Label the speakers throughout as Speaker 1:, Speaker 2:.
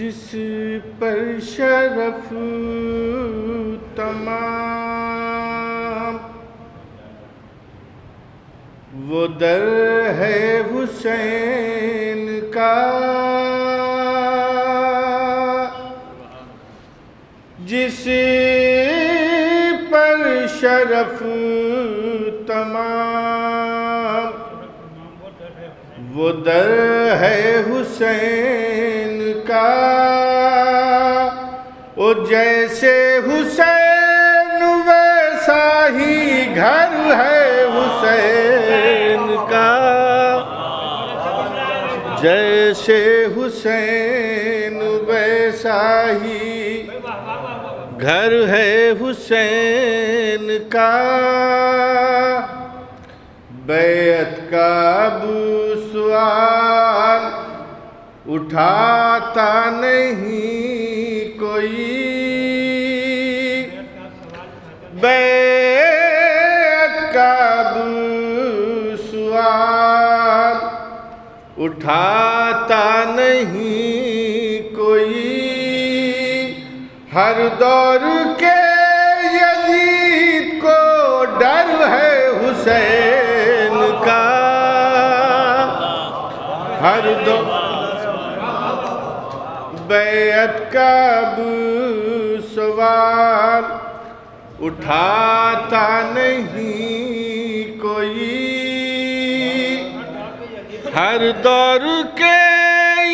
Speaker 1: جس پر شرف تمام، وہ در ہے حسین کا، جس پر شرف تمام، وہ در ہے حسین کا۔ او جیسے حسین ویسا ہی گھر ہے حسین کا، جیسے حسین ویسا ہی گھر ہے حسین کا۔ بیعت کا ابو سوال اٹھاتا نہیں کوئی، بیعت کا ابو سوال اٹھاتا نہیں کوئی، ہر دور کے یزید کو ڈر ہے حسین کا، ہر دور بیعت کا ابو سوال اٹھاتا نہیں کوئی، ہر دور کے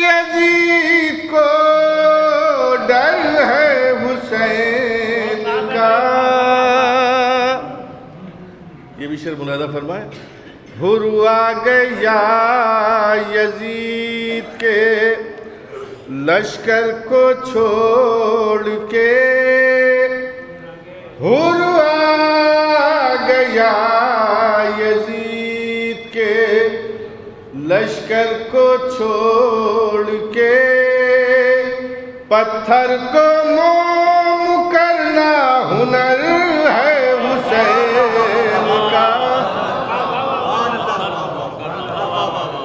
Speaker 1: یزید کو ڈر ہے حسین کا۔ یہ بھی شعر ملاحظہ فرمائیں۔ حر آ گیا یزید کے لشکر کو چھوڑ کے، حر آ گیا یزید کے لشکر کو چھوڑ کے، پتھر کو موم کرنا ہنر ہے حسین کا،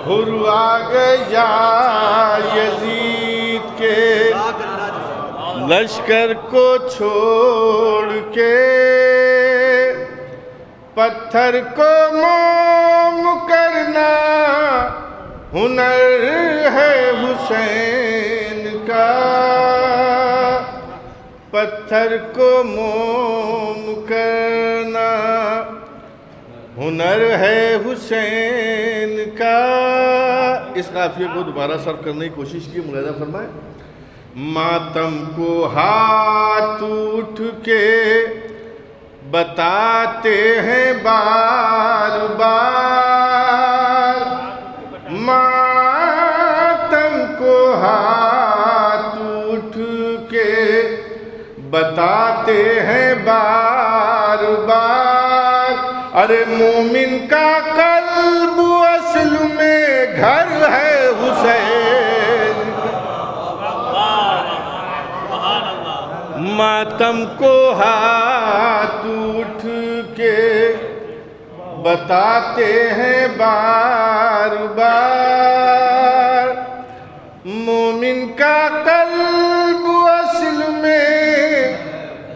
Speaker 1: حر آ گیا یزید کے لشکر کو چھوڑ کے، پتھر کو موم کرنا ہنر ہے حسین کا، پتھر کو موم کرنا ہنر ہے حسین کا۔ اس قافیے کو دوبارہ صرف کرنے کی کوشش کی، ملاحظہ فرمائیں۔ ماتم کو ہاتھ اٹھ کے بتاتے ہیں بار بار، ماتم کو ہاتھ اٹھ کے بتاتے ہیں بار بار، ارے مومن کا قلب اصل میں گھر ہے حسین، ماتم کو ہاتھ اٹھ کے بتاتے ہیں بار بار، مومن کا قلب اصل میں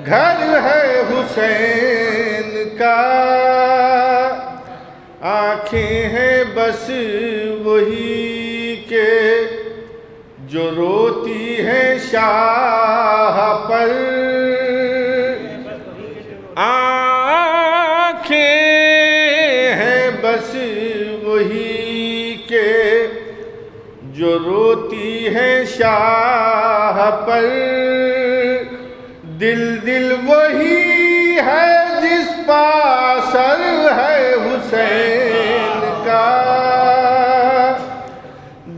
Speaker 1: گھر ہے حسین کا، آنکھیں ہیں بس وہی کہ جو روتی ہیں شاہ پر، آنکھیں ہیں بس وہی کہ جو روتی ہیں شاہ پر، دل دل وہی ہے جس پا اثر ہے حسین کا،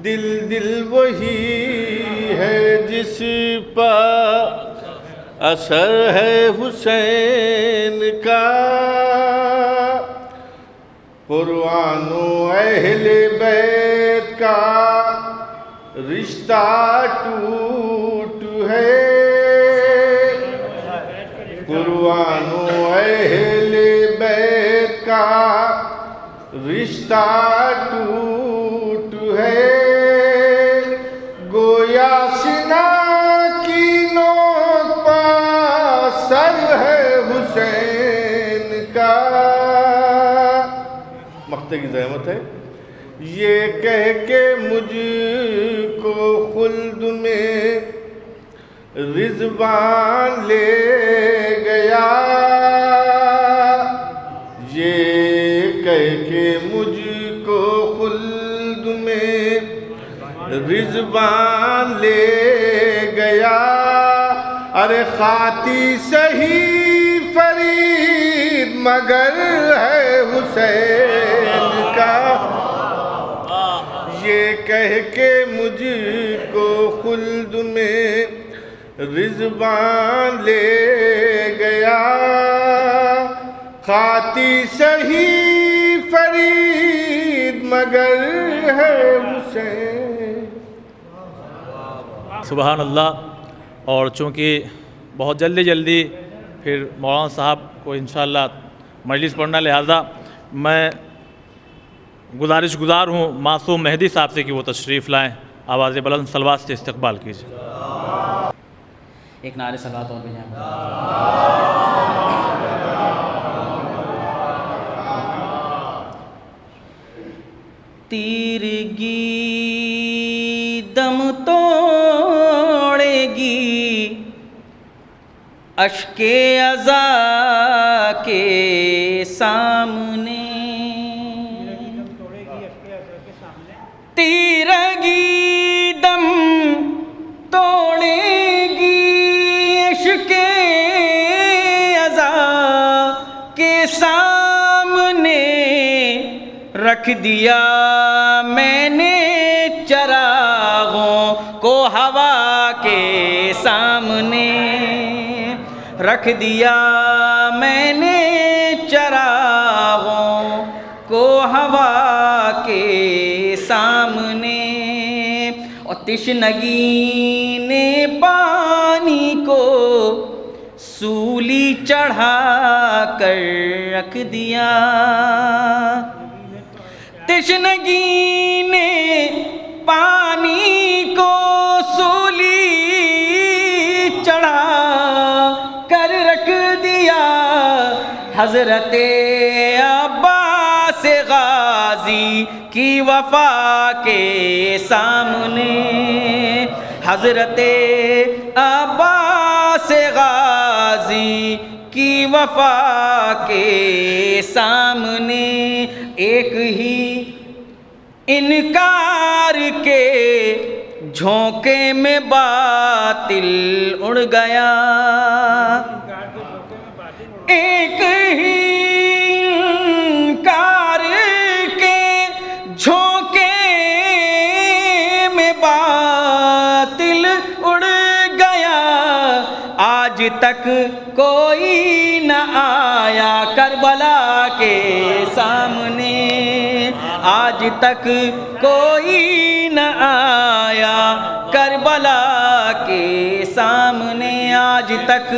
Speaker 1: دل دل وہی ہے جس پا اثر ہے حسین کا۔ قرآن و اہل بیت کا رشتہ ٹوٹ ہے، قرآن و اہل بیت کا رشتہ ٹوٹ ہے، گویا سنا نعت ہے. یہ کہہ کے مجھ کو خلد میں رضوان لے گیا، یہ کہہ کے مجھ کو خلد میں رضوان لے گیا. ارے خاتی سہی فرید مگر ہے حسین کا، یہ کہہ کے مجھ کو خلد میں رضوان لے گیا. خاتی سہی فرید مگر ہے حسین.
Speaker 2: سبحان اللہ. اور چونکہ بہت جلدی پھر مولانا صاحب کو انشاءاللہ مجلس پڑھنا، لہذا میں گزار ہوں معصوم مہدی صاحب سے کہ وہ تشریف لائیں. آواز بلند صلوات سے استقبال کیجیے.
Speaker 3: ایک نعرے صلوات اور بجائیں. تیرگی دم توڑے گی اشک عزا کے سامنے، تیرگی دم توڑے گی اشک عزا کے سامنے، رکھ دیا میں نے چراغوں کو ہوا کے سامنے، رکھ دیا میں نے چراغوں کو ہوا کے سامنے. اور تشنگی نے پانی کو سولی چڑھا کر رکھ دیا، تشنگی نے پانی کو سولی چڑھا کر رکھ دیا. حضرت عباس غازی کی وفا کے سامنے، حضرت عباس غازی کی وفا کے سامنے، ایک ہی انکار کے جھونکے میں باطل اڑ گیا، ایک ہی انکار کے جھونکے میں باطل اڑ گیا. آج تک کوئی نہ آیا کربلا کے سامنے، آج تک کوئی نہ آیا کربلا کے سامنے، آج تک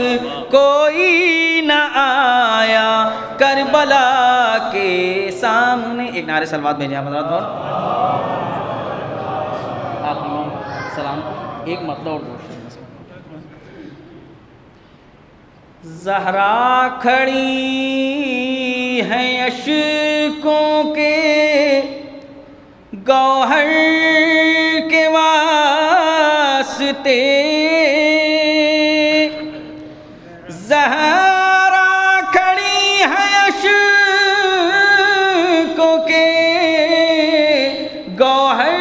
Speaker 3: کوئی نہ آیا کربلا کے سامنے. ایک نعرے صلوات بھیجیں آپ حضرات. اور آخری سلام ایک مطلب اور دوسرا. زہرا کھڑی ہیں اشکوں کے گوہر کے واسطے، زہرا کھڑی ہیں اشکوں کے گوہر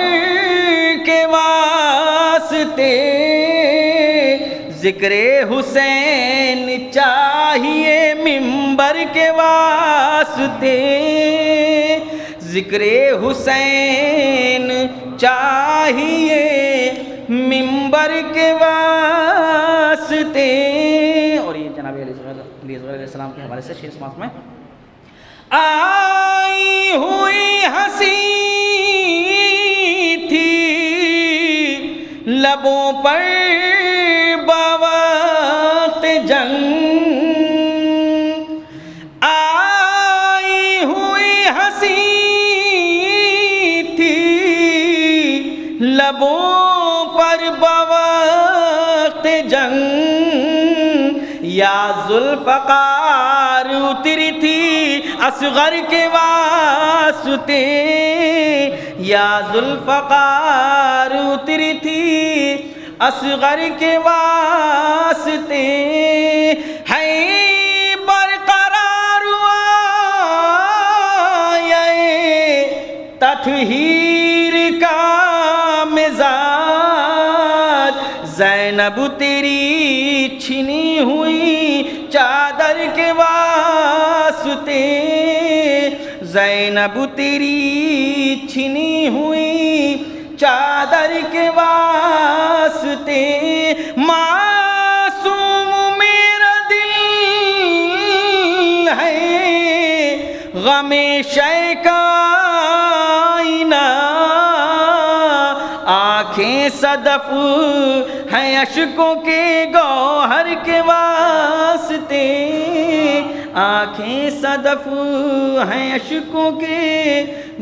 Speaker 3: کے واسطے، ذکر حسین چاہیے منبر کے واسطے، ذکر حسین چاہیے منبر کے واسطے. اور یہ جناب علیہ السلام کے حوالے سے شیر سماعت میں. آئی ہوئی ہنسی تھی لبوں پر بوقت جنگ، آئی ہوئی ہنسی تھی لبوں پر بوقت جنگ، یا ذوالفقار ذوالفقار اتری تھی اصغر کے واسطے، یا ذوالفقار اتری تھی اصغر کے واسطے، ہے برقرار ہوا یہ تطہیر کا مزاج، زینب تیری چھنی ہوئی چادر کے واسطے، زینب تیری چھنی ہوئی چادر کے واسطے، معصوم میرا دل ہے غم شے کا آئینہ، آنکھیں صدف ہیں اشکوں کے گوہر کے واسطے، آنکھیں صدف ہیں اشکوں کے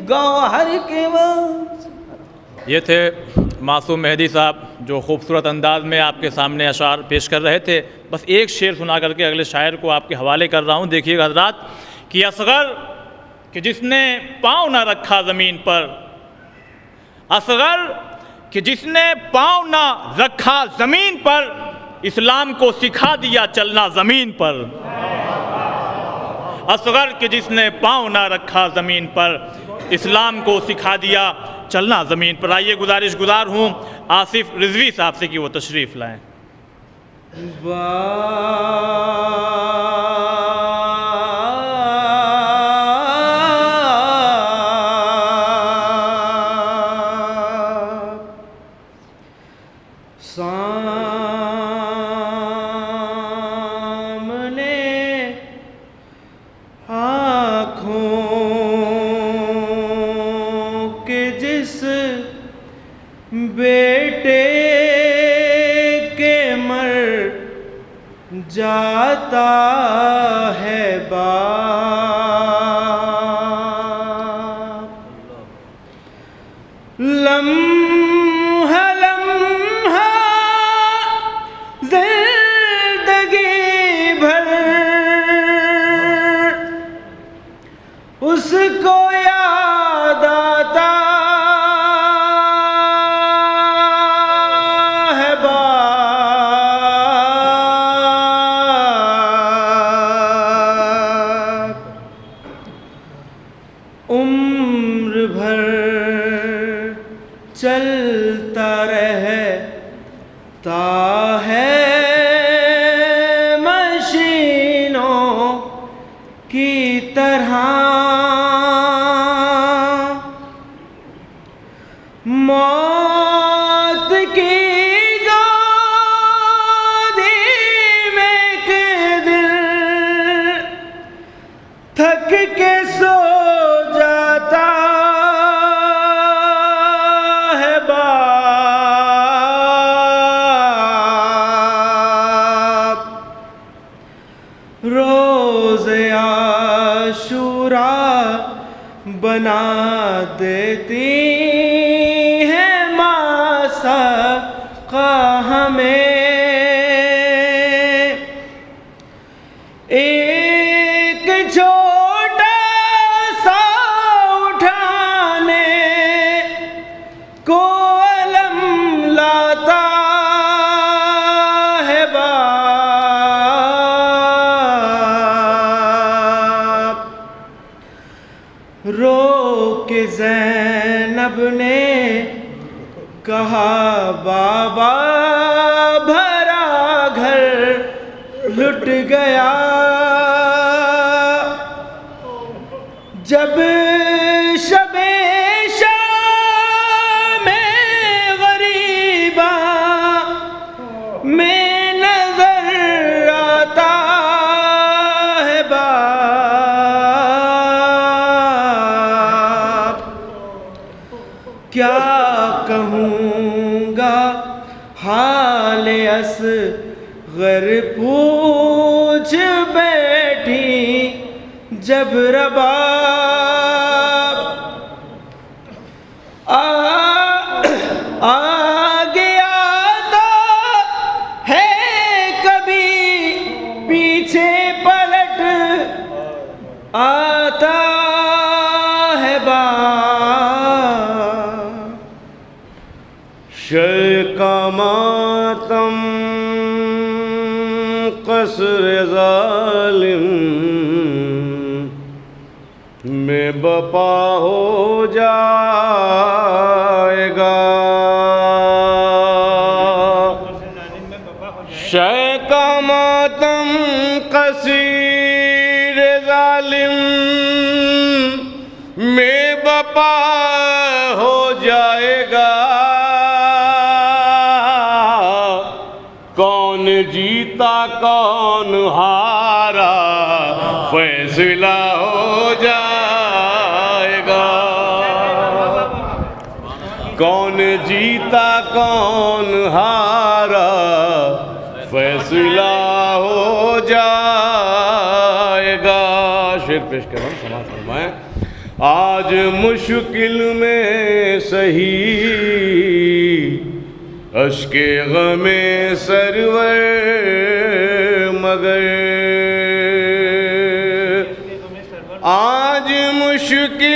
Speaker 3: گوہر کے واسطے۔
Speaker 2: یہ تھے معصوم مہدی صاحب جو خوبصورت انداز میں آپ کے سامنے اشعار پیش کر رہے تھے۔ بس ایک شعر سنا کر کے اگلے شاعر کو آپ کے حوالے کر رہا ہوں۔ دیکھیے گا حضرات کہ اصغر کہ جس نے پاؤں نہ رکھا زمین پر، اصغر کہ جس نے پاؤں نہ رکھا زمین پر، اسلام کو سکھا دیا چلنا زمین پر، اصغر کہ جس نے پاؤں نہ رکھا زمین پر، اسلام کو سکھا دیا چلنا زمین پر۔ آئیے گزارش گزار ہوں آصف رضوی صاحب سے کہ وہ تشریف لائیں۔
Speaker 3: سامنے آنکھوں کے جس بیٹے کے مر جاتا ہے باپ، لمحہ لمحہ زندگی بھر اس کو یاد آتا ہے باپ، عمر بھر چلتا رہتا ہے مشینوں کی طرح، موت کی گودی میں ایک دل تھک کے سو جاتا ہے باپ، روز عاشوراء بنا دیتی ہے ماں سقا ہمیں، ایک چھوٹا سا اٹھانے کو علم لاتا ہے باپ، رو کے زینب نے کہا بابا بھرا گھر لٹ گیا، جب شب شام غریباں میں نظر آتا ہے باپ، کیا کہوں گا حال اصغر پوچھ بیٹھی جب رباب، آگے آتا ہے کبھی پیچھے پلٹ
Speaker 4: قصر ظالم میں بپا ہو جائے گا شے کا ماتم قصیر ظالم میں بپا ہو جائے گا کون جیتا کون ہارا فیصلہ ہو جائے گا کون جیتا کون ہارا فیصلہ ہو جائے گا شعر پیش کر رہا ہوں سماعت فرمائیں آج مشکل میں سہی اشک غم سرور مگر آج مشکل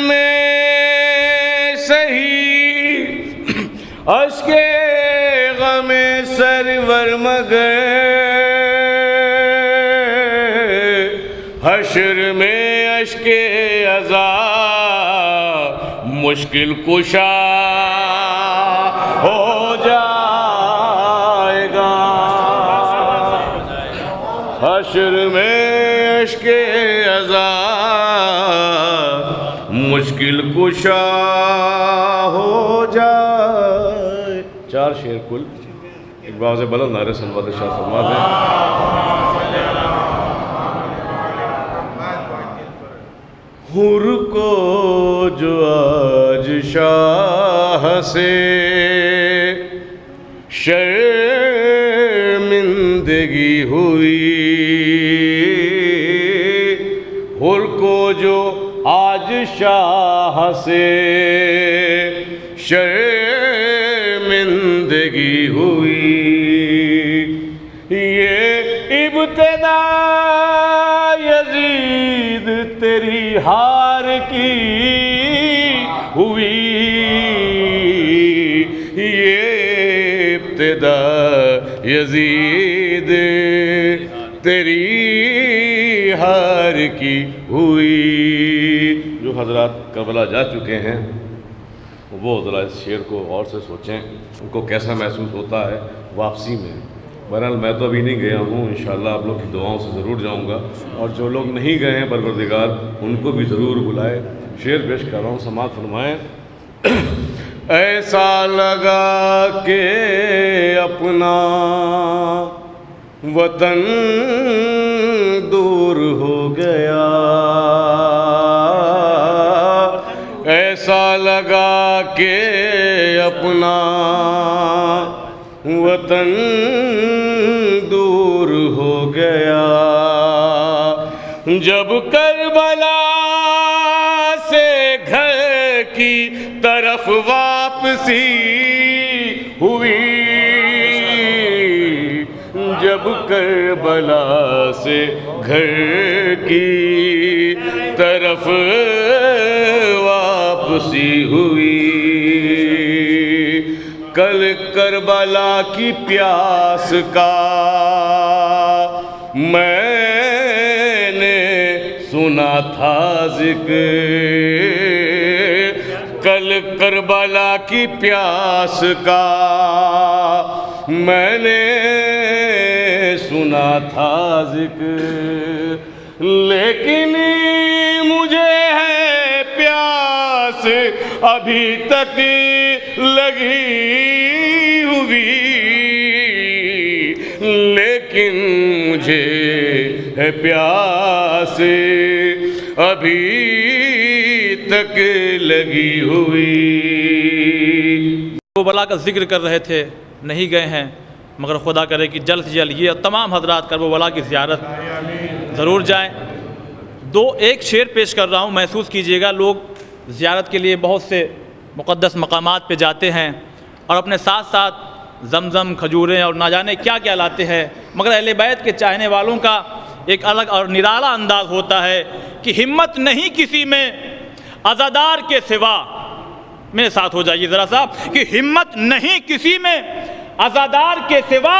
Speaker 4: میں سہی اشک غم سرور مگر حشر میں اشک عذاب مشکل کشا ہو جائے گا حشر میں اشک عذاب مشکل کشا ہو جائے 4 شعر کل ایک باز بلند نعرہ صلوات شاہ فرما دیں حر کو جو آج شاہ سے شرمندگی ہوئی حر کو جو آج شاہ سے شرمندگی ہوئی یہ ابتدا یزید تیری ہار کی ہوئی یہ ابتدا یزید تیری ہار کی ہوئی جو حضرات کربلا جا چکے ہیں وہ ذرا اس شعر کو غور سے سوچیں ان کو کیسا محسوس ہوتا ہے واپسی میں بہرحال میں تو ابھی نہیں گیا ہوں انشاءاللہ آپ لوگ کی دعاؤں سے ضرور جاؤں گا اور جو لوگ نہیں گئے ہیں پروردگار ان کو بھی ضرور بلائے شعر پیش کر رہا ہوں سماعت فرمائیں ایسا لگا کہ اپنا وطن دور ہو گیا ایسا لگا کہ اپنا وطن دور ہو گیا جب کربلا سے گھر کی طرف واپسی ہوئی جب کربلا سے گھر کی طرف واپسی ہوئی کل کربلا کی پیاس کا میں نے سنا تھا ذکر کل کربلا کی پیاس کا میں نے سنا تھا ذکر لیکن مجھے ہے پیاس ابھی تک لگی ہوئی لیکن مجھے ہے پیاس ابھی تک لگی ہوئی
Speaker 2: کربلا کا ذکر کر رہے تھے نہیں گئے ہیں مگر خدا کرے کہ جلد سے جلد یہ تمام حضرات کربلا کی زیارت ضرور جائیں ایک شعر پیش کر رہا ہوں محسوس کیجئے گا لوگ زیارت کے لیے بہت سے مقدس مقامات پہ جاتے ہیں اور اپنے ساتھ ساتھ زمزم کھجوریں اور نہ جانے کیا کیا لاتے ہیں مگر اہل بیت کے چاہنے والوں کا ایک الگ اور نرالا انداز ہوتا ہے کہ ہمت نہیں کسی میں عزادار کے سوا میرے ساتھ ہو جائیے ذرا صاحب کہ ہمت نہیں کسی میں عزادار کے سوا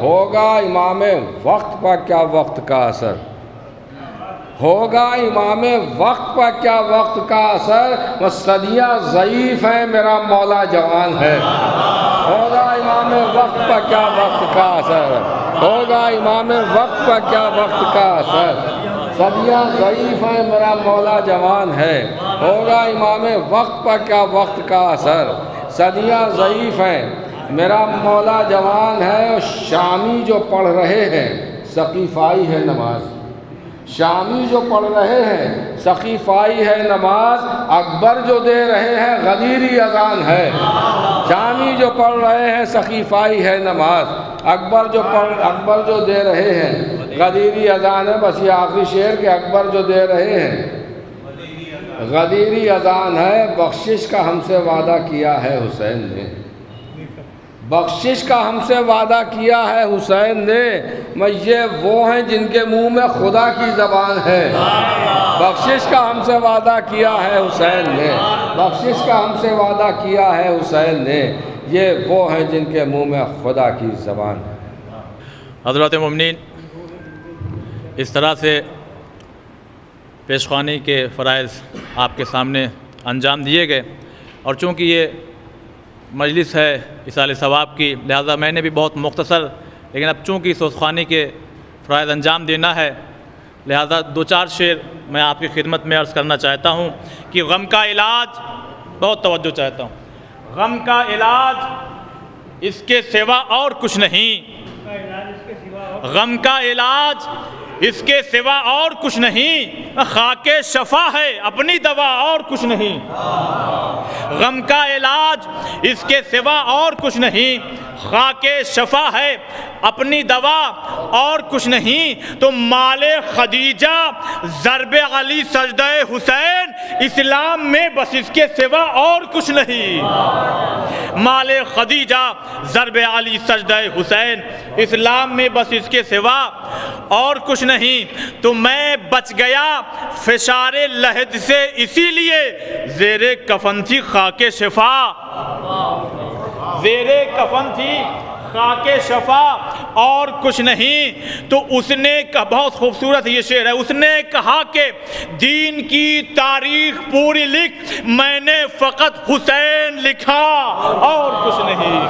Speaker 5: ہوگا امام وقت پر کیا وقت کا اثر، ہوگا امام وقت پر کیا وقت کا اثر، وہ صدیاں ضعیف ہیں میرا مولا جوان ہے، ہوگا امام وقت پر کیا وقت کا اثر، ہوگا امام وقت پر کیا وقت کا اثر، صدیاں ضعیف ہیں میرا مولا جوان ہے، ہوگا امام وقت پر کیا وقت کا اثر، صدیاں ضعیف ہیں میرا مولا جوان ہے۔ اور شامی جو پڑھ رہے ہیں سقیفائی ہے نماز، شامی جو پڑھ رہے ہیں سقیفائی ہے نماز، اکبر جو دے رہے ہیں غدیری اذان ہے، شامی جو پڑھ رہے ہیں سقیفائی ہے نماز، اکبر جو دے رہے ہیں غدیری اذان ہے۔ بس یہ آخری شعر کہ اکبر جو دے رہے ہیں غدیری اذان ہے، بخشش کا ہم سے وعدہ کیا ہے حسین نے، بخشش کا ہم سے وعدہ کیا ہے حسین نے، میں یہ وہ ہیں جن کے منہ میں خدا کی زبان ہے، بخشش کا ہم سے وعدہ کیا ہے حسین نے، بخشش کا ہم سے وعدہ کیا ہے حسین نے، یہ وہ ہیں جن کے منہ میں خدا کی زبان ہے۔
Speaker 2: حضرات مومنین، اس طرح سے پیشخوانی کے فرائض آپ کے سامنے انجام دیے گئے، اور چونکہ یہ مجلس ہے اصال ثواب کی، لہذا میں نے بھی بہت مختصر، لیکن اب چونکہ اس خوانی کے فرائض انجام دینا ہے، لہذا دو چار شعر میں آپ کی خدمت میں عرض کرنا چاہتا ہوں کہ غم کا علاج، بہت توجہ چاہتا ہوں، غم کا علاج اس کے سوا اور کچھ نہیں، غم کا علاج اس کے سوا اور کچھ نہیں، خاک شفا ہے اپنی دوا اور کچھ نہیں، غم کا علاج اس کے سوا اور کچھ نہیں، خاک شفا ہے اپنی دوا اور کچھ نہیں، تو مال خدیجہ ضرب علی سجدہ حسین اسلام میں بس اس کے سوا اور کچھ نہیں، مال خدیجہ ضرب علی سجدہ حسین اسلام میں بس اس کے سوا اور کچھ نہیں، تو میں بچ گیا فشار لحد سے اسی لیے زیر کفن تھی خاک شفا، زیر کفن تھی خاک شفا اور کچھ نہیں، تو اس نے کہا، بہت خوبصورت یہ شعر ہے، اس نے کہا کہ دین کی تاریخ پوری لکھ میں نے فقط حسین لکھا اور کچھ نہیں،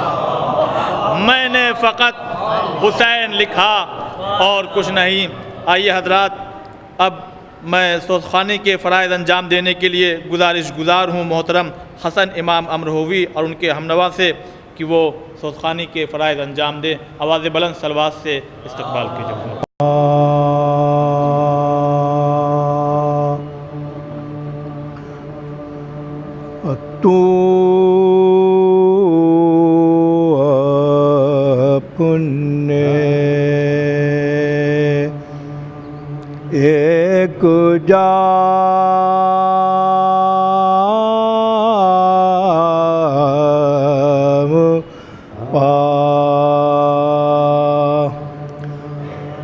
Speaker 2: میں نے فقط حسین لکھا اور کچھ نہیں۔ آئیے حضرات، اب میں سوزخانی کے فرائض انجام دینے کے لیے گزار ہوں محترم حسن امام امرہوی اور ان کے ہمنوا سے کہ وہ سوزخانی کے فرائض انجام دیں۔ آواز بلند صلوات سے استقبال کیجیے۔
Speaker 6: تو اپنے ایک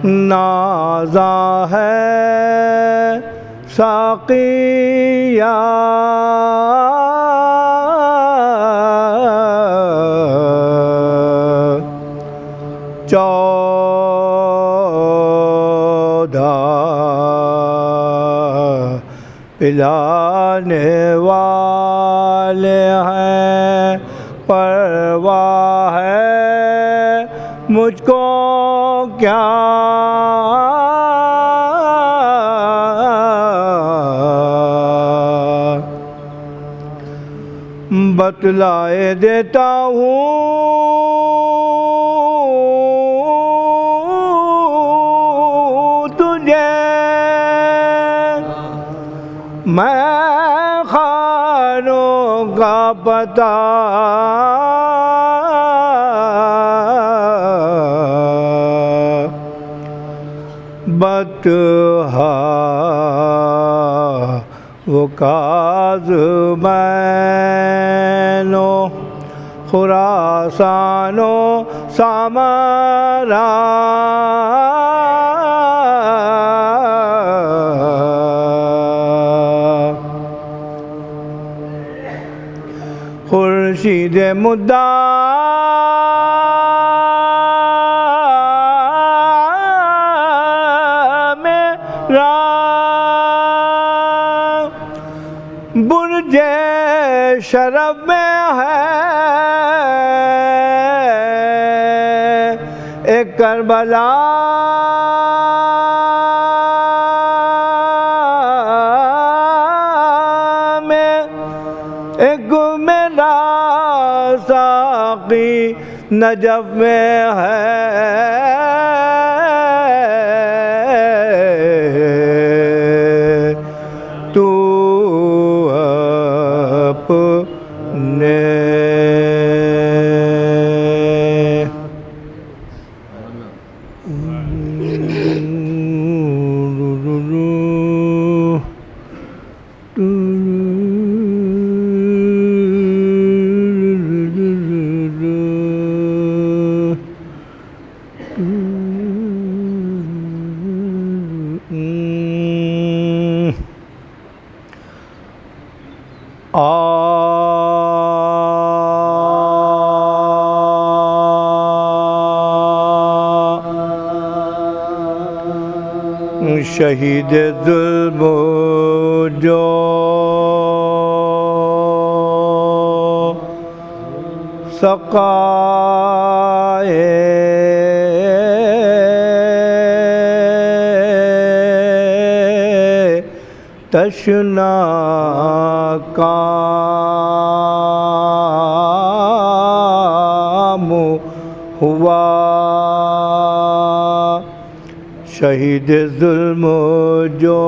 Speaker 6: نازا ہے ساقیہ پلانے والے ہیں، پرواہ ہے مجھ کو کیا، بتلائے دیتا ہوں تجھے میں خانوں کا پتہ، بطحا وہ کاظمین و خراسان و سامرا، خورشید مدعا برج شرف میں ہے ایک کربلا میں، ایک میرا ساقی نجف میں ہے، تو اپنے شہید ظلم جو سقائے تشنا کام ہوا، شہید ظلم جو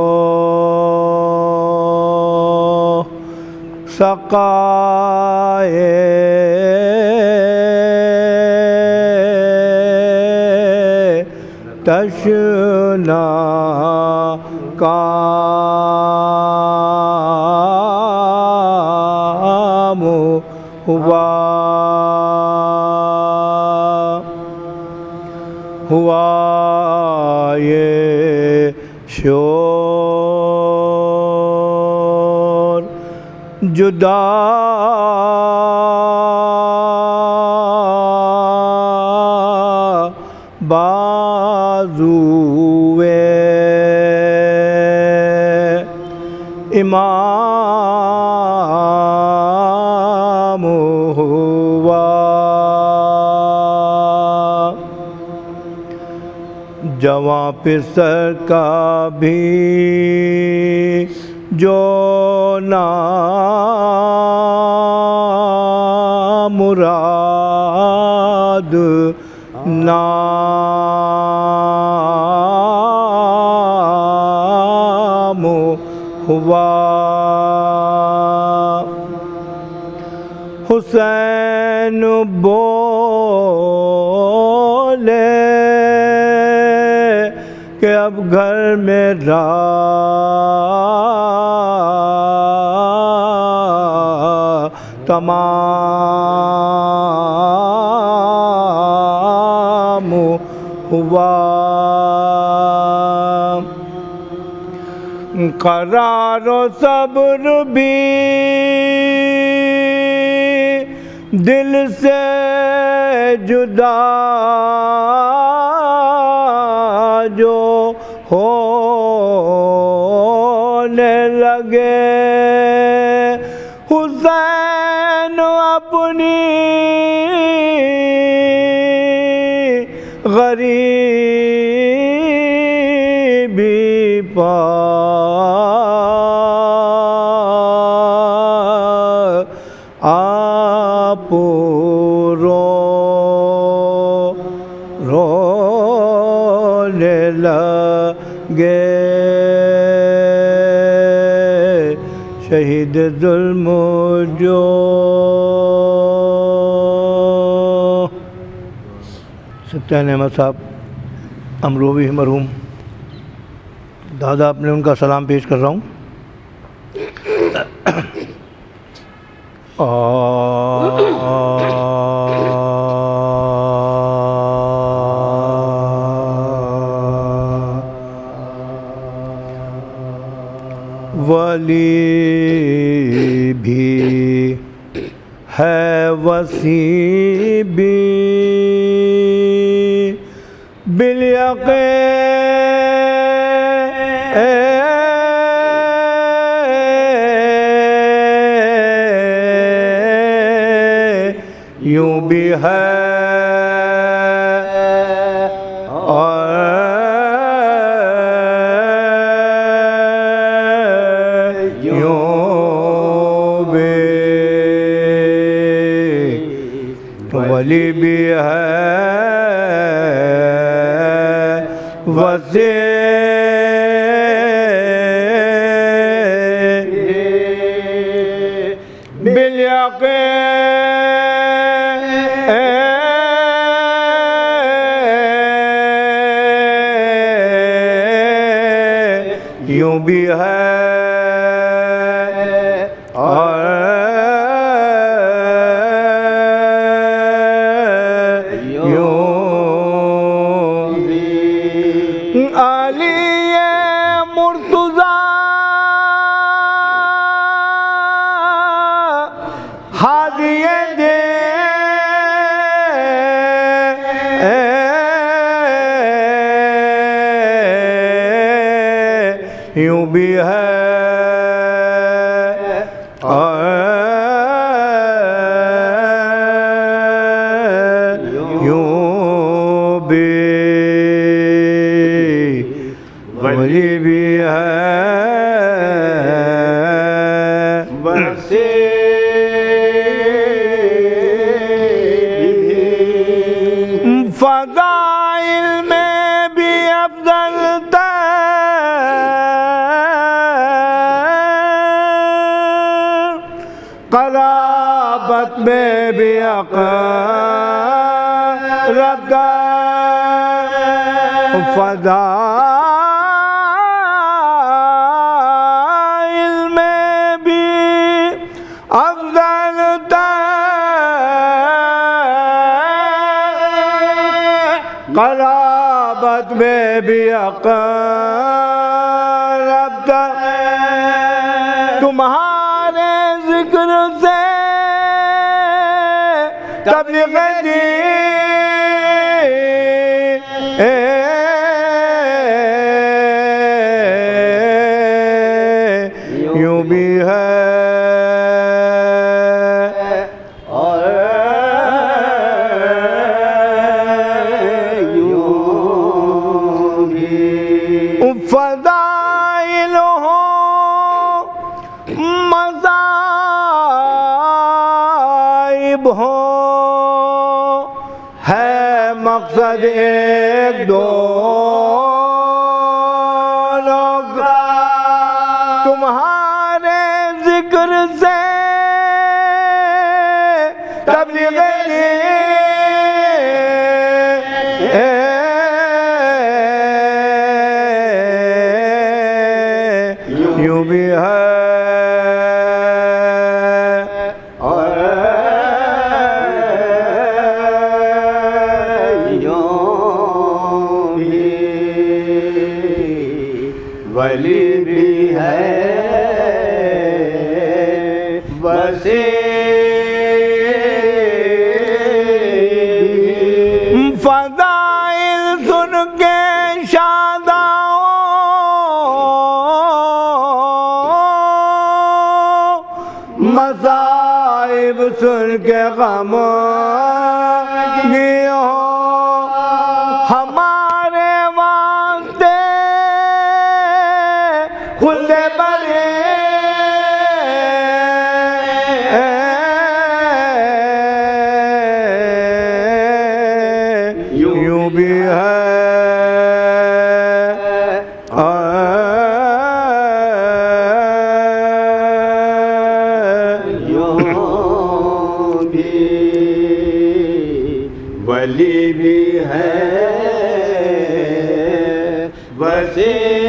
Speaker 6: سقائے تشنا کام ہوا یہ شور جدا بازوئے امام ہوا، جواں پسر کا بھی جو نامراد نام ہوا، حسین بولے کہ اب گھر میرا تمام ہوا، قرار و صبر بھی دل سے جدا جو ہونے لگے، حسین اپنی غریبی پر آپ رونے لگے، شہید ظلم جو ستیان احمد صاحب امروی مرحوم دادا، اپنے ان کا سلام پیش کر رہا ہوں۔ ولی بھی ہے وسیع بھی بالیقین یوں بھی ہے اور یوں بھی ولی بھی ہے وسیع بالیاقین یوں بھی ہے اور یوں بھی علی مرتضیٰ ہادی دے یوں بھی ہے اور یوں بھی ولی بھی ہے فضائل میں بھی افضل تر قرابت میں بھی اقرب تر فضائل میں بھی افضل قرابت میں بھی اقرب تر تمہارے ذکر سے تبلیغ دین یوں بھی ہے فضائل ہوں مذاہب ہوں ہے مقصد ایک دونوں کا تمہارے ذکر سے تبلیغ یوں بھی ہے اور یوں بھی ولی بھی ہے وسیع فضائل سن کے شاداں مصائب سن کے غم گی ہو ہمارے واسطے خلد بڑے یوں بھی ہے ولی بھی ہے وسیع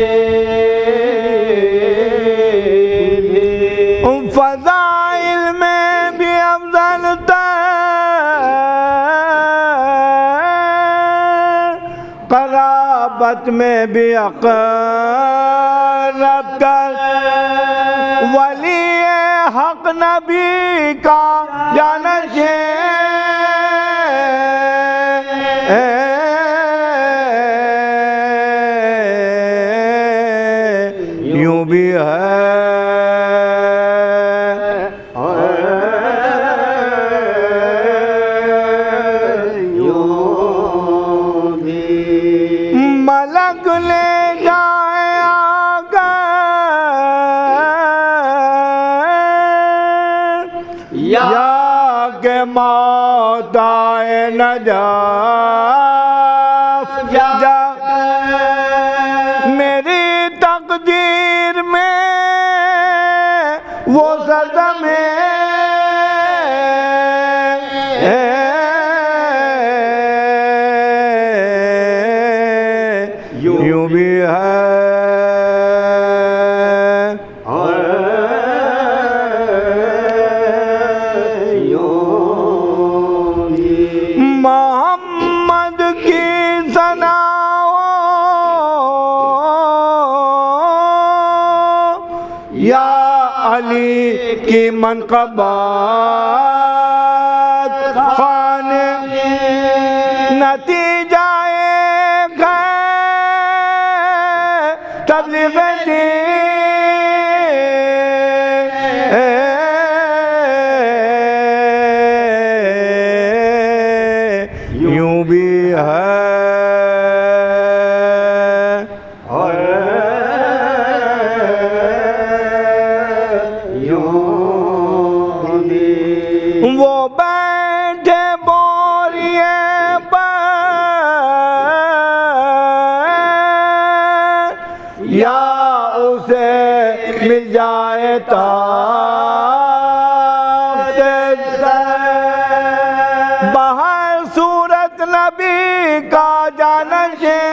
Speaker 6: فضائل میں بھی افضل تر قرابت میں بھی اقرب تر ولی حق نبی کا جانشین ملک لے جائے آگر یا کہ موت آئے نجاف جا میری تقدیر میں وہ صدم یوں بھی ہے اور یوں بھی محمد کی ثنا یا علی کی منقبات خانے نتیجہ ایک ہے تبلیغ دین یوں بھی ہے اور وہ بیٹھے بوریے پر یا اسے مل جائے بہر صورت نبی کا جانشین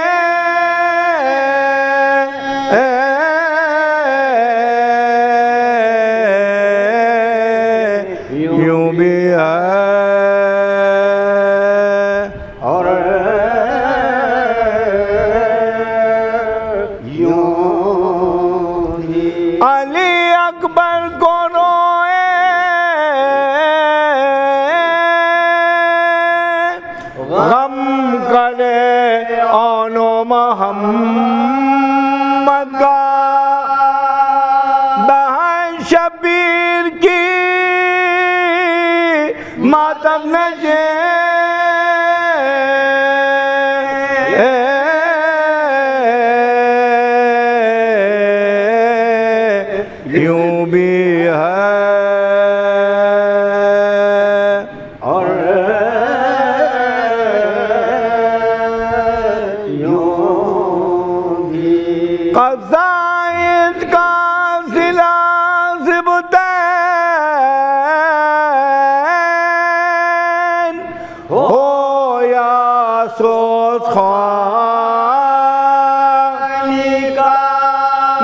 Speaker 6: یوں بھی ہے اور یوں ہی علی اکبر کو روئے غم کرے آن و محمد کا بہن شبیر کی ماتم نجے یوں بھی ہے اور یوں بھی قصائد کا ضلع زبدین ہو یا سوز خوانی کا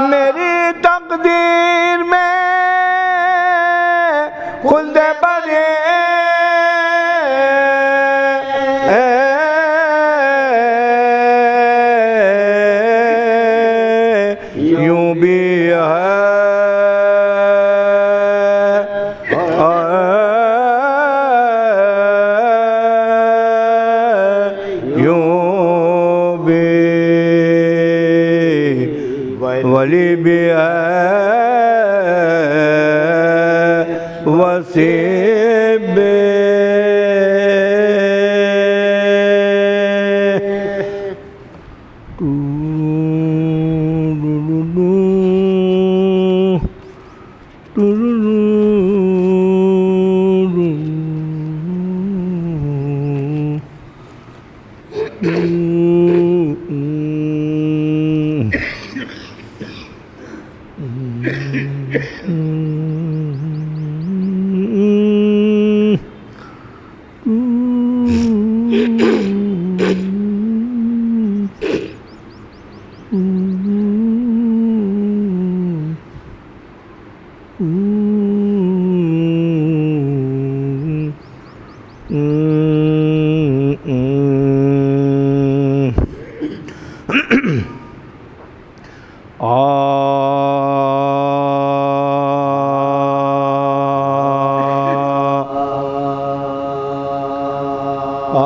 Speaker 6: میری تقدیر میں خلد برے یوں بھی ہے یوں بھی ولی بھی ہے وسیع بھی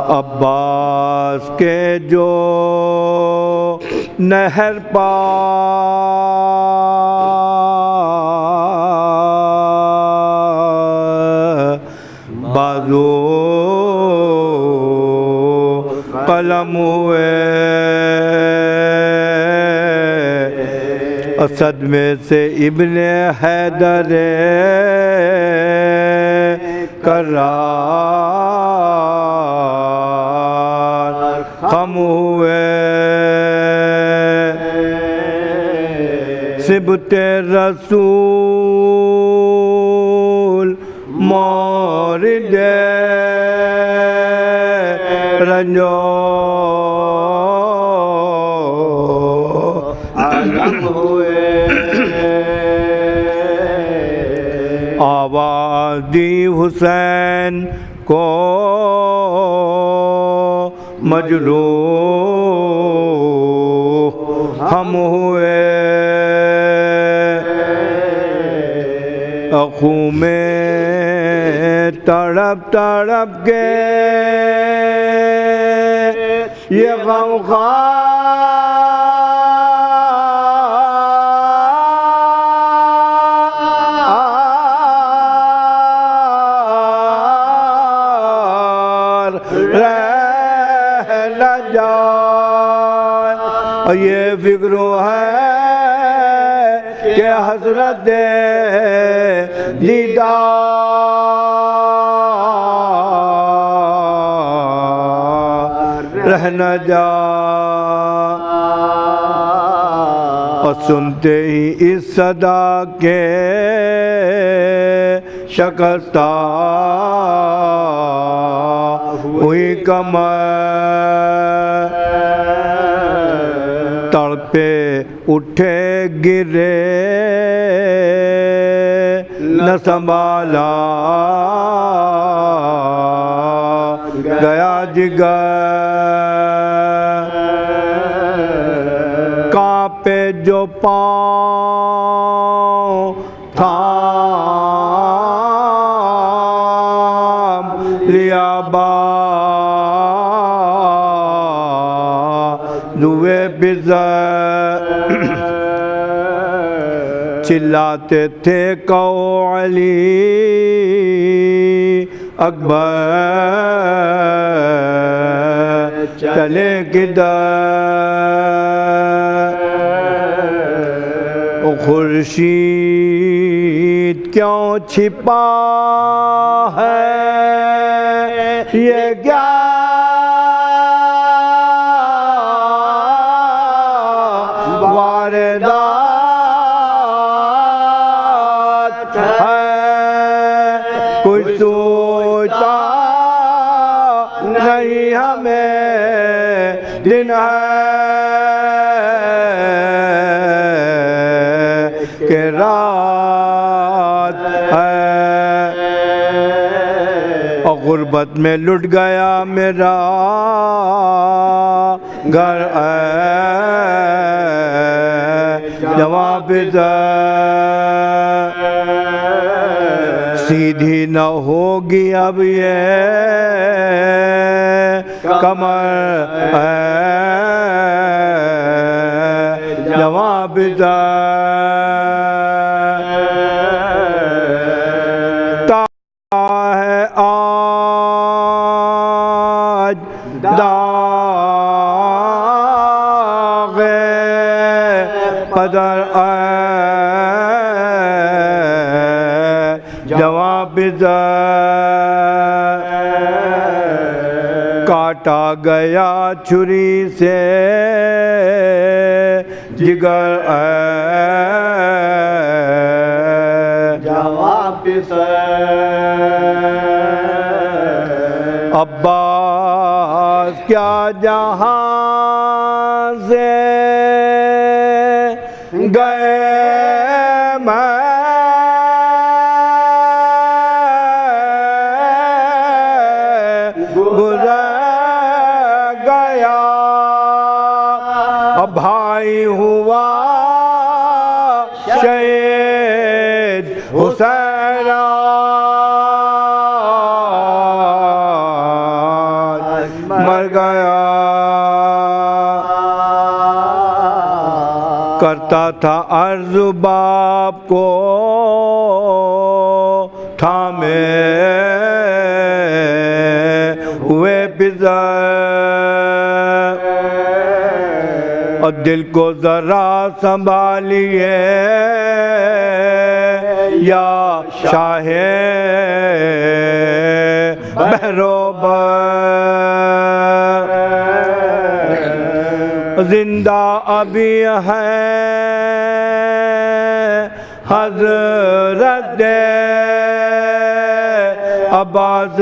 Speaker 6: عباس کے جو نہر بازو قلم ہوئے اسد میں سے ابن حیدر کرار خم ہوئے سبت رسول مورد رنجو عالم ہوئے آواز دی حسین کو مجروح ہم ہوئے اخو میں تڑپ تڑپ کے یہ غم خار رہ نہ جائے اور یہ فکر ہے کہ حسرت دیدار رہ نہ جا اور سنتے ہی اس صدا کے شکستہ ہوئی کمر تڑپے اٹھے گرے نہ سنبھالا گیا جگر کانپے جو پاؤں تھام لیا بازوئے بزر چلاتے تھے کہو علی اکبر چلے کدھر خورشید کیوں چھپا ہے یہ کیا واردات ہے کوئی سوچتا نہیں ہمیں دن ہے کہ رات ہے اور غربت میں لٹ گیا میرا گھر جواب سیدھی نہ ہوگی اب یہ کمر جواب ہے آج داغ قدر جواب کاٹا گیا چھری سے جگر جواب عباس کیا جہاں سے گئے میں گزر گیا بھائی ہوا شہید حسین مر گیا کرتا تھا عرض باپ کو تھامے ہوئے بزر اور دل کو ذرا سنبھالیے یا شاہ بہروبر، زندہ ابھی ہے حضرت عباس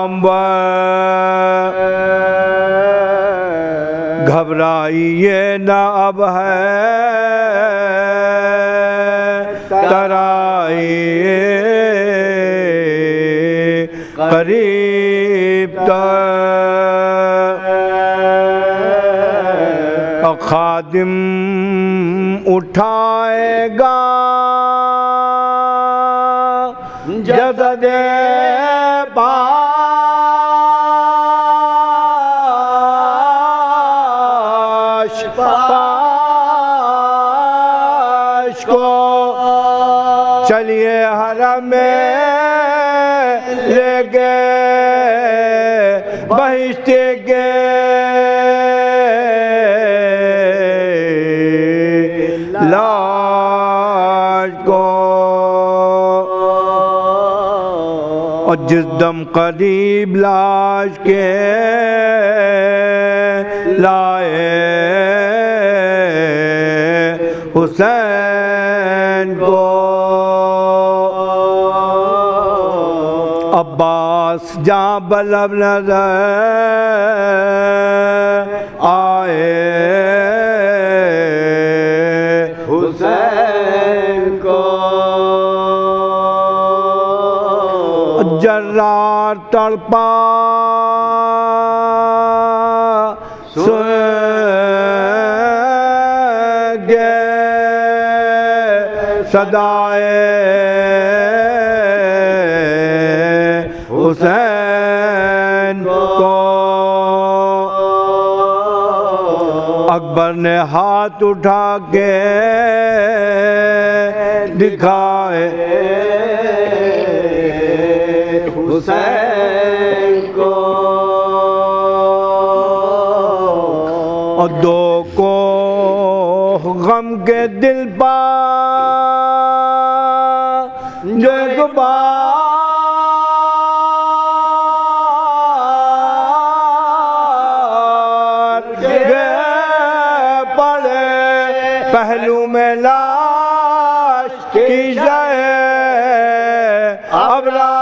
Speaker 6: نامور، گھبرائیے نہ اب ہے ترائیے قریب تر، خادم اٹھائے گا جسد پاش کو، چلیے حرم میں لے گئے بہشت کے لاش کو، اور جس دم قریب لاش کے لائے حسین کو، عباس جہاں بلب نظر آئے حسین کو، جرار تڑپا گے صدائے حسین کو، اکبر نے ہاتھ اٹھا کے دکھائے حسین کو، اور دو کو غم کے دل پا جو ایک بار پڑے پہلو میں لاش کی جائے ابرار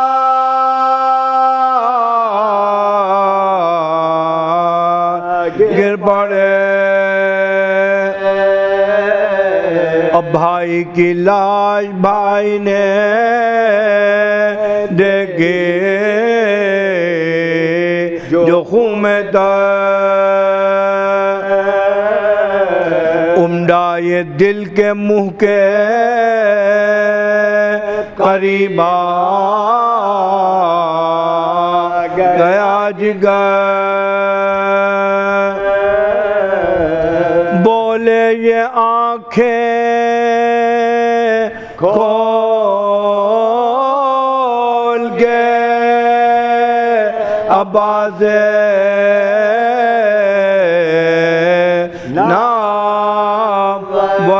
Speaker 6: گر پڑے، اب بھائی کی لاش بھائی نے دیکھی جو خون میں تر، عمدہ یہ دل کے منہ کے قریب آ گیا جگر، بولے یہ آنکھیں کھول کے عباس نامور،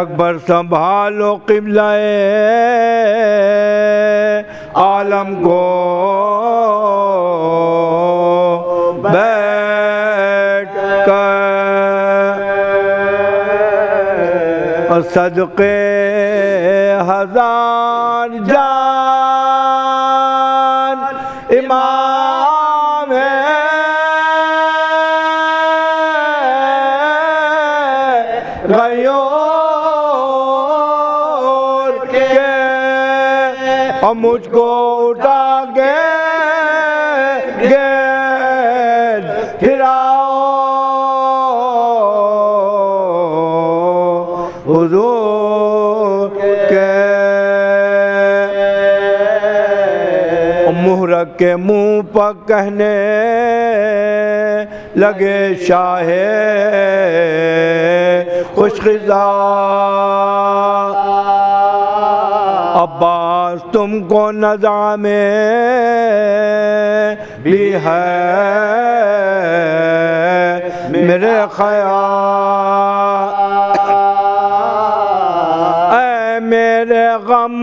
Speaker 6: اکبر سنبھالو قبلہ عالم کو بیٹھ کر، صدقے ہزار جان امام ہے غیور کے، اور مجھ کو اٹھا گے پھراؤ حضور کے، محرک کے منہ پر کہنے لگے شاہ خوش خزاں عباس تم کو نزع میں بھی ہے میرے خیال، اے میرے غم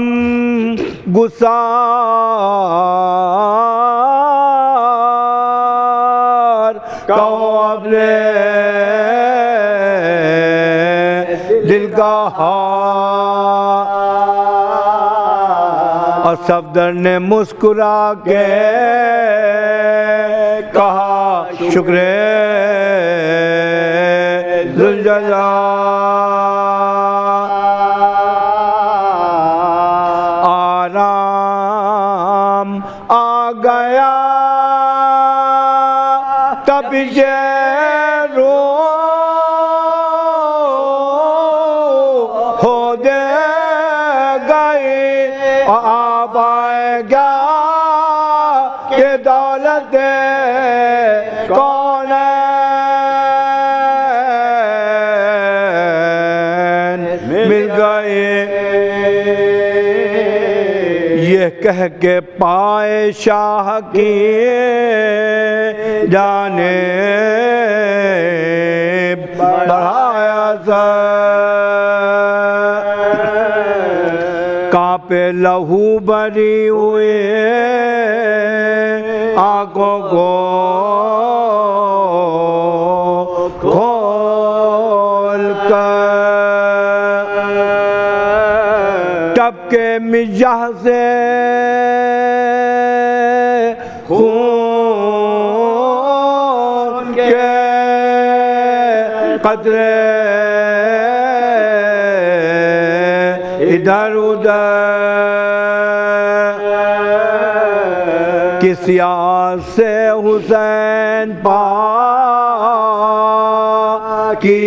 Speaker 6: گسار کہو اپنے دل کا حال۔ اور صفدر نے مسکرا کے کہا شکر ذوالجلال، آرام آ گیا تب یہ ہو دے گئی آب آئے گا کہ دولت کونین مل گئے۔ یہ کہہ کے پائے شاہ کی جانب بڑھایا کانپے لہو بری ہوئے آنکھوں کو کھول کر، ٹپ کے مجاہ سے خون کے قطرے ادھر ادھر کسی آس سے حسین پاک کی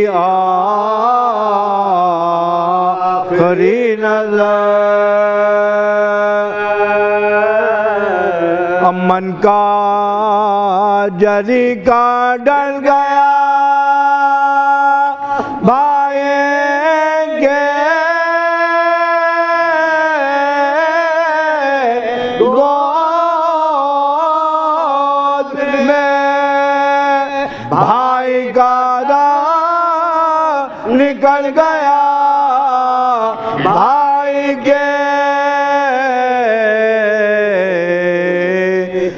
Speaker 6: آخری نظر، امن کا جری کا ڈل گیا بھائیں گے گود میں، بھائی گادا نکل گیا بھائی کے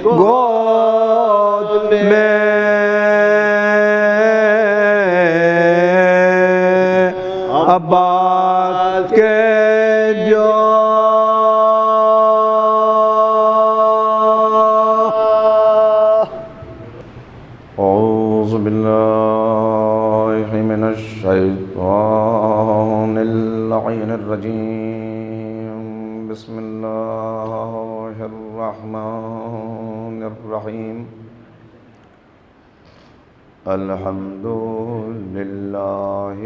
Speaker 6: گود میں، عباس کے جو
Speaker 5: اعوذ باللہ من الشیطان اللعین الرجیم، بسم اللہ الرحمن الرحیم، الحمد للہ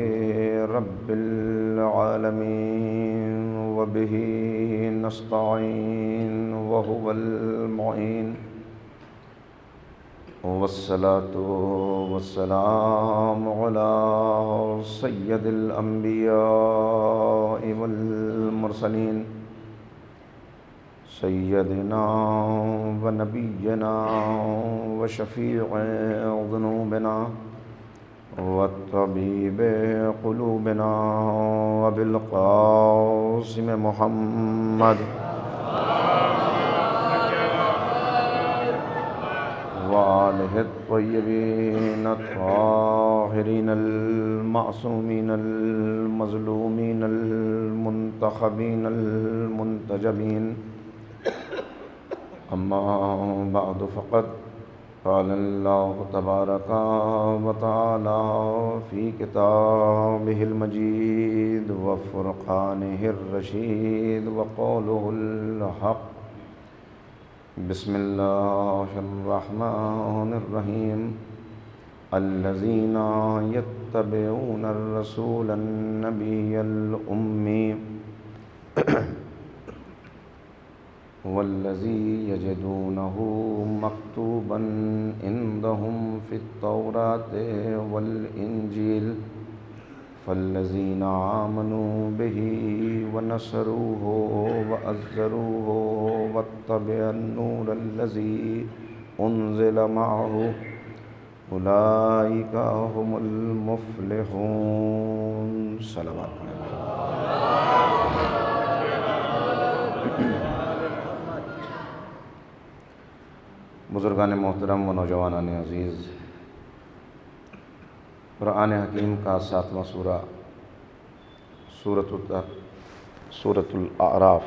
Speaker 5: رب العالمین وبہ نستعین وہو المعین، والصلاة والسلام على سید الانبیاء والمرسلین، سیدنا و نبینا و شفیع ذنوبنا و طبیب قلوبنا و بالقاسم محمد وآلہ الطیبین الطاہرین المعصومین المظلومین المنتخبین المنتجبین، اما بعد فقد قال اللہ تبارک و تعالی فی کتابہ المجید و فرقانہ الرشید و قولہ الحق، بسم اللہ الرحمن الرحیم، الذین یتبعون الرسول النبی الأمی والذی یجدونہ مکتوبا عندہم فی التوراۃ والانجیل
Speaker 7: فالذین آمنوا بہ ونصروہ وعزروہ واتبعوا النور الذی انزل معہ اولئک هم المفلحون۔ صلوات بزرگان محترم و نوجوانان عزیز، قرآن حکیم کا 7واں سورہ سورۃ الاعراف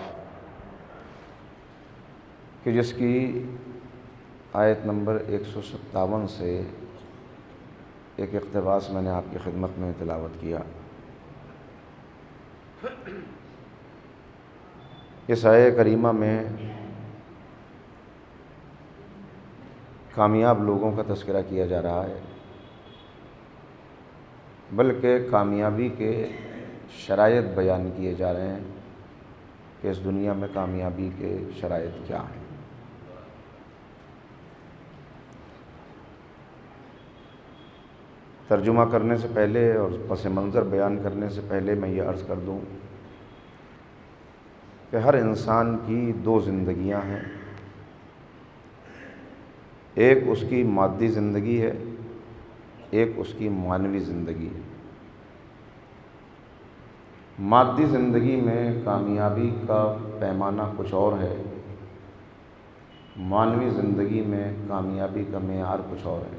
Speaker 7: کہ جس کی آیت نمبر 157 سے ایک اقتباس میں نے آپ کی خدمت میں تلاوت کیا۔ اس آیہ کریمہ میں کامیاب لوگوں کا تذکرہ کیا جا رہا ہے، بلکہ کامیابی کے شرائط بیان کیے جا رہے ہیں کہ اس دنیا میں کامیابی کے شرائط کیا ہیں۔ ترجمہ کرنے سے پہلے اور پس منظر بیان کرنے سے پہلے میں یہ عرض کر دوں کہ ہر انسان کی 2 زندگیاں ہیں، ایک اس کی مادی زندگی ہے، ایک اس کی معنوی زندگی ہے۔ مادی زندگی میں کامیابی کا پیمانہ کچھ اور ہے، معنوی زندگی میں کامیابی کا معیار کچھ اور ہے۔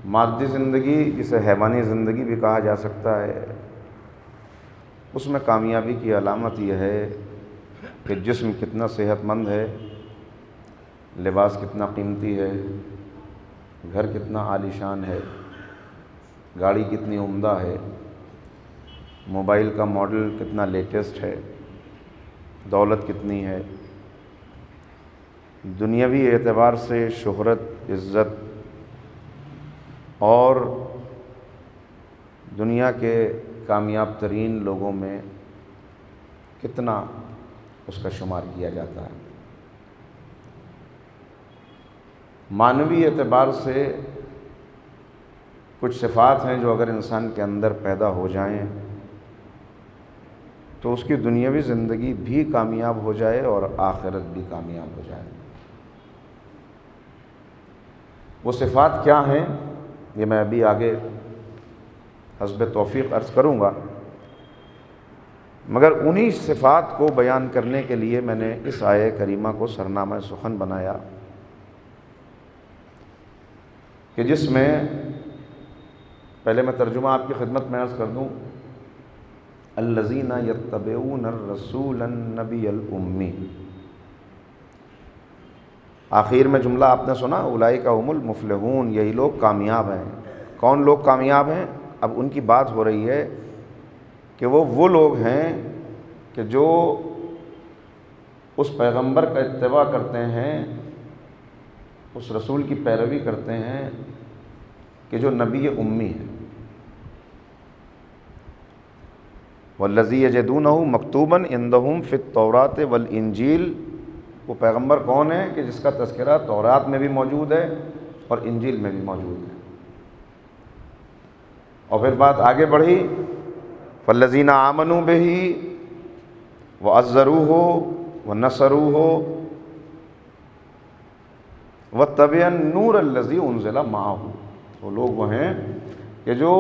Speaker 7: مادی زندگی، جسے حیوانی زندگی بھی کہا جا سکتا ہے، اس میں کامیابی کی علامت یہ ہے کہ جسم کتنا صحت مند ہے، لباس کتنا قیمتی ہے، گھر کتنا عالیشان ہے، گاڑی کتنی عمدہ ہے، موبائل کا ماڈل کتنا لیٹسٹ ہے، دولت کتنی ہے، دنیاوی اعتبار سے شہرت، عزت اور دنیا کے کامیاب ترین لوگوں میں کتنا اس کا شمار کیا جاتا ہے۔ معنوی اعتبار سے کچھ صفات ہیں جو اگر انسان کے اندر پیدا ہو جائیں تو اس کی دنیاوی زندگی بھی کامیاب ہو جائے اور آخرت بھی کامیاب ہو جائے۔ وہ صفات کیا ہیں یہ میں ابھی آگے حسب توفیق عرض کروں گا، مگر انہی صفات کو بیان کرنے کے لیے میں نے اس آیہ کریمہ کو سرنامہ سخن بنایا کہ جس میں پہلے میں ترجمہ آپ کی خدمت میں عرض کر دوں، الذین یتبعون الرسول النبی الامی۔ آخر میں جملہ آپ نے سنا، اولئک هم المفلحون، یہی لوگ کامیاب ہیں۔ کون لوگ کامیاب ہیں؟ اب ان کی بات ہو رہی ہے کہ وہ لوگ ہیں کہ جو اس پیغمبر کا اتباع کرتے ہیں، اس رسول کی پیروی کرتے ہیں کہ جو نبی امی ہے۔ والذی یجدونہ مکتوبا عندہم فی التوراۃ والانجیل، وہ پیغمبر کون ہے کہ جس کا تذکرہ تورات میں بھی موجود ہے اور انجیل میں بھی موجود ہے۔ اور پھر بات آگے بڑھی، والذین آمنوا بہ وعزروہ ونصروہ واتبعوا النور الذی انزل معہ، وہ لوگ وہ ہیں کہ جو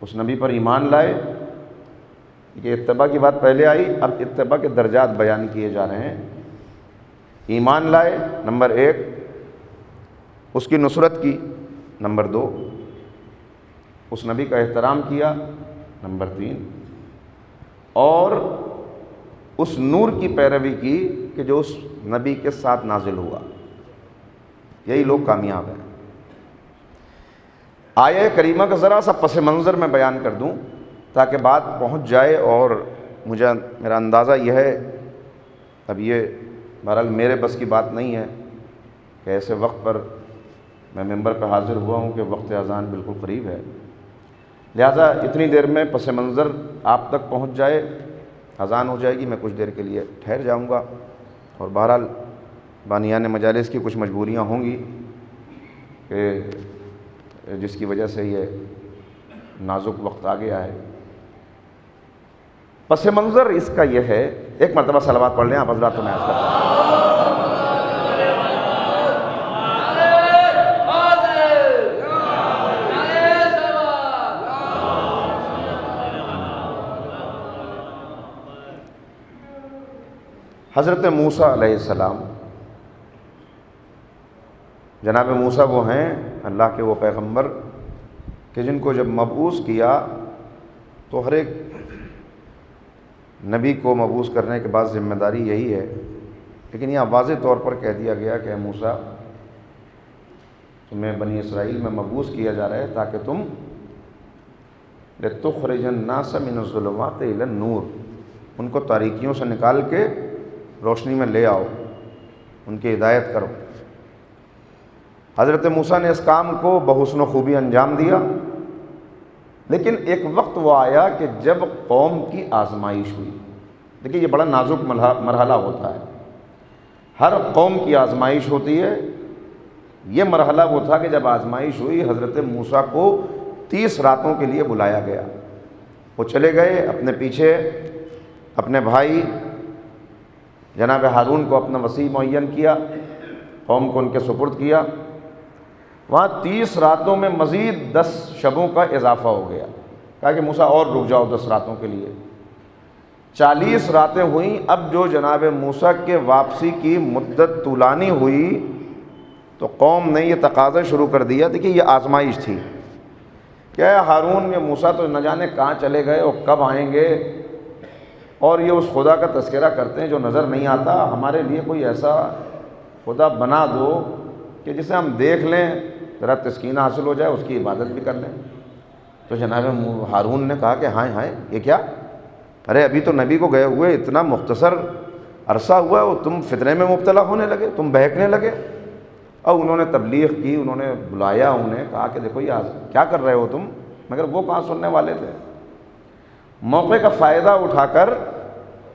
Speaker 7: اس نبی پر ایمان لائے۔ یہ اتباع کی بات پہلے آئی، اب اتباع کے درجات بیان کیے جا رہے ہیں۔ ایمان لائے نمبر 1، اس کی نصرت کی نمبر 2، اس نبی کا احترام کیا نمبر 3، اور اس نور کی پیروی کی کہ جو اس نبی کے ساتھ نازل ہوا۔ یہی لوگ کامیاب ہیں۔ آیہ کریمہ کا ذرا سا پس منظر میں بیان کر دوں تاکہ بات پہنچ جائے، اور میرا اندازہ یہ ہے، اب یہ بہرحال میرے بس کی بات نہیں ہے کہ ایسے وقت پر میں ممبر پہ حاضر ہوا ہوں کہ وقت اذان بالکل قریب ہے، لہٰذا اتنی دیر میں پس منظر آپ تک پہنچ جائے، اذان ہو جائے گی، میں کچھ دیر کے لیے ٹھہر جاؤں گا، اور بہرحال بانیان مجالس کی کچھ مجبوریاں ہوں گی کہ جس کی وجہ سے یہ نازک وقت آ گیا ہے۔ پس منظر اس کا یہ ہے، ایک مرتبہ صلوات پڑھ لیں آپ حضرات، تو میں عرض کرتا ہوں۔ حضرت موسیٰ علیہ السلام، جناب موسیٰ وہ ہیں اللہ کے وہ پیغمبر کہ جن کو جب مبعوث کیا تو ہر ایک نبی کو مبعوث کرنے کے بعد ذمہ داری یہی ہے، لیکن یہاں واضح طور پر کہہ دیا گیا کہ اے موسیٰ تمہیں بنی اسرائیل میں مبعوث کیا جا رہا ہے تاکہ تم لتخرج الناس من الظلمات الی النور، ان کو تاریکیوں سے نکال کے روشنی میں لے آؤ، ان کی ہدایت کرو۔ حضرت موسیٰ نے اس کام کو بحسن و خوبی انجام دیا، لیکن ایک وقت وہ آیا کہ جب قوم کی آزمائش ہوئی۔ دیکھیے یہ بڑا نازک مرحلہ ہوتا ہے، ہر قوم کی آزمائش ہوتی ہے۔ یہ مرحلہ وہ تھا کہ جب آزمائش ہوئی، حضرت موسیٰ کو 30 راتوں کے لیے بلایا گیا۔ وہ چلے گئے، اپنے پیچھے اپنے بھائی جناب ہارون کو اپنا وصی معین کیا، قوم کو ان کے سپرد کیا۔ وہاں 30 راتوں میں مزید 10 شبوں کا اضافہ ہو گیا، کہا کہ موسیٰ اور رک جاؤ 10 راتوں کے لیے۔ 40 راتیں ہوئیں۔ اب جو جناب موسیٰ کے واپسی کی مدت طولانی ہوئی تو قوم نے یہ تقاضا شروع کر دیا۔ دیکھیے یہ آزمائش تھی، کیا ہے ہارون یہ موسیٰ تو نہ جانے کہاں چلے گئے اور کب آئیں گے، اور یہ اس خدا کا تذکرہ کرتے ہیں جو نظر نہیں آتا، ہمارے لیے کوئی ایسا خدا بنا دو کہ جسے ہم دیکھ لیں، ذرا تسکینہ حاصل ہو جائے، اس کی عبادت بھی کر لیں۔ تو جناب ہارون نے کہا کہ ہائے ہائے یہ کیا، ارے ابھی تو نبی کو گئے ہوئے اتنا مختصر عرصہ ہوا ہے اور تم فتنے میں مبتلا ہونے لگے، تم بہکنے لگے۔ اور انہوں نے تبلیغ کی، انہوں نے بلایا، انہیں کہا کہ دیکھو یہ کیا کر رہے ہو تم، مگر وہ کہاں سننے والے تھے۔ موقع کا فائدہ اٹھا کر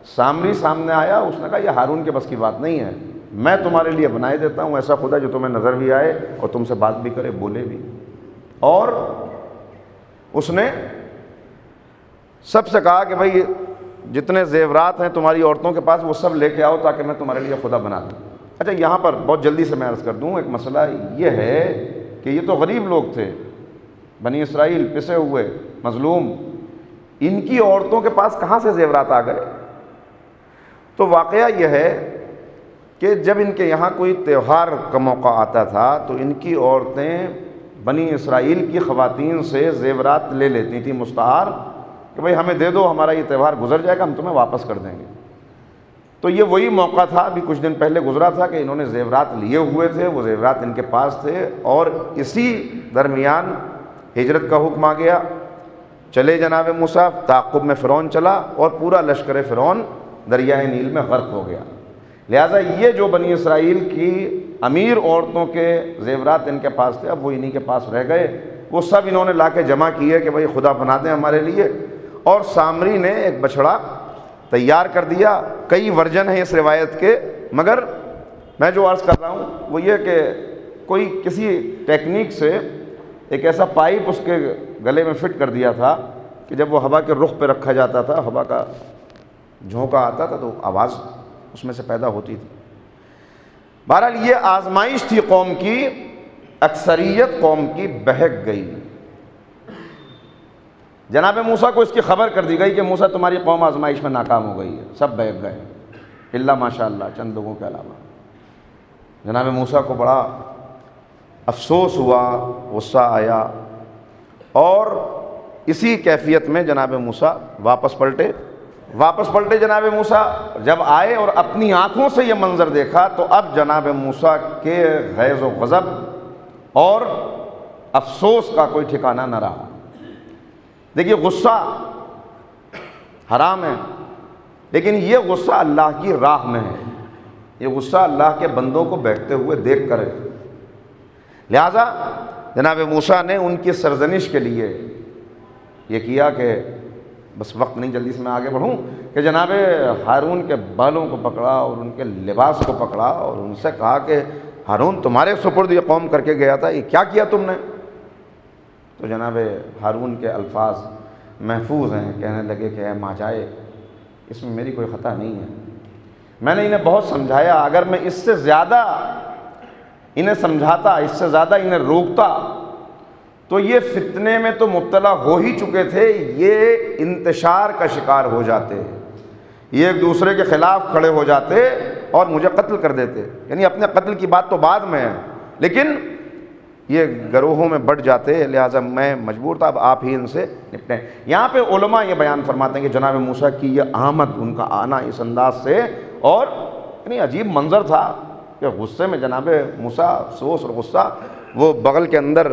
Speaker 7: سامری سامنے آیا، اس نے کہا یہ ہارون کے بس کی بات نہیں ہے، میں تمہارے لیے بنائے دیتا ہوں ایسا خدا جو تمہیں نظر بھی آئے اور تم سے بات بھی کرے، بولے بھی۔ اور اس نے سب سے کہا کہ بھائی جتنے زیورات ہیں تمہاری عورتوں کے پاس وہ سب لے کے آؤ تاکہ میں تمہارے لیے خدا بنا دوں۔ اچھا یہاں پر بہت جلدی سے میں عرض کر دوں، ایک مسئلہ یہ ہے کہ یہ تو غریب لوگ تھے، بنی اسرائیل پسے ہوئے مظلوم، ان کی عورتوں کے پاس کہاں سے زیورات آ گئے؟ تو واقعہ یہ ہے کہ جب ان کے یہاں کوئی تہوار کا موقع آتا تھا تو ان کی عورتیں بنی اسرائیل کی خواتین سے زیورات لے لیتی تھیں مستعار، کہ بھئی ہمیں دے دو، ہمارا یہ تہوار گزر جائے گا، ہم تمہیں واپس کر دیں گے۔ تو یہ وہی موقع تھا، ابھی کچھ دن پہلے گزرا تھا کہ انہوں نے زیورات لیے ہوئے تھے، وہ زیورات ان کے پاس تھے، اور اسی درمیان ہجرت کا حکم آ گیا۔ چلے جناب موسیٰ، تعاقب میں فرعون چلا اور پورا لشکر فرعون دریائے نیل میں غرق ہو گیا۔ لہٰذا یہ جو بنی اسرائیل کی امیر عورتوں کے زیورات ان کے پاس تھے، اب وہ انہی کے پاس رہ گئے، وہ سب انہوں نے لا کے جمع کیے کہ بھئی خدا بنا دیں ہمارے لیے۔ اور سامری نے ایک بچڑا تیار کر دیا۔ کئی ورژن ہیں اس روایت کے، مگر میں جو عرض کر رہا ہوں وہ یہ کہ کوئی کسی ٹیکنیک سے ایک ایسا پائپ اس کے گلے میں فٹ کر دیا تھا کہ جب وہ ہوا کے رخ پہ رکھا جاتا تھا، ہوا کا جھونکا آتا تھا تو آواز اس میں سے پیدا ہوتی تھی۔ بہرحال یہ آزمائش تھی قوم کی، اکثریت قوم کی بہک گئی۔ جناب موسیٰ کو اس کی خبر کر دی گئی کہ موسیٰ تمہاری قوم آزمائش میں ناکام ہو گئی ہے، سب بہک گئے الا ماشاءاللہ چند لوگوں کے علاوہ۔ جناب موسیٰ کو بڑا افسوس ہوا، غصہ آیا، اور اسی کیفیت میں جناب موسیٰ واپس پلٹے جناب موسیٰ جب آئے اور اپنی آنکھوں سے یہ منظر دیکھا تو اب جناب موسیٰ کے غیظ و غضب اور افسوس کا کوئی ٹھکانہ نہ رہا۔ دیکھیے غصہ حرام ہے، لیکن یہ غصہ اللہ کی راہ میں ہے، یہ غصہ اللہ کے بندوں کو بہکتے ہوئے دیکھ کر ہے۔ لہٰذا جناب موسیٰ نے ان کی سرزنش کے لیے یہ کیا کہ بس وقت نہیں، جلدی سے میں آگے بڑھوں، کہ جناب ہارون کے بالوں کو پکڑا اور ان کے لباس کو پکڑا اور ان سے کہا کہ ہارون تمہارے سپرد یہ قوم کر کے گیا تھا، یہ کیا کیا تم نے؟ تو جناب ہارون کے الفاظ محفوظ ہیں، کہنے لگے کہ اے ماجائے اس میں میری کوئی خطا نہیں ہے، میں نے انہیں بہت سمجھایا، اگر میں اس سے زیادہ انہیں سمجھاتا، اس سے زیادہ انہیں روکتا تو یہ فتنے میں تو مبتلا ہو ہی چکے تھے، یہ انتشار کا شکار ہو جاتے، یہ ایک دوسرے کے خلاف کھڑے ہو جاتے اور مجھے قتل کر دیتے، یعنی اپنے قتل کی بات تو بعد میں ہے لیکن یہ گروہوں میں بٹ جاتے، لہٰذا میں مجبور تھا اب آپ ہی ان سے نپٹیں۔ یہاں پہ علماء یہ بیان فرماتے ہیں کہ جناب موسیٰ کی یہ آمد، ان کا آنا اس انداز سے، اور یعنی عجیب منظر تھا کہ غصے میں جناب موسیٰ، افسوس اور غصہ، وہ بغل کے اندر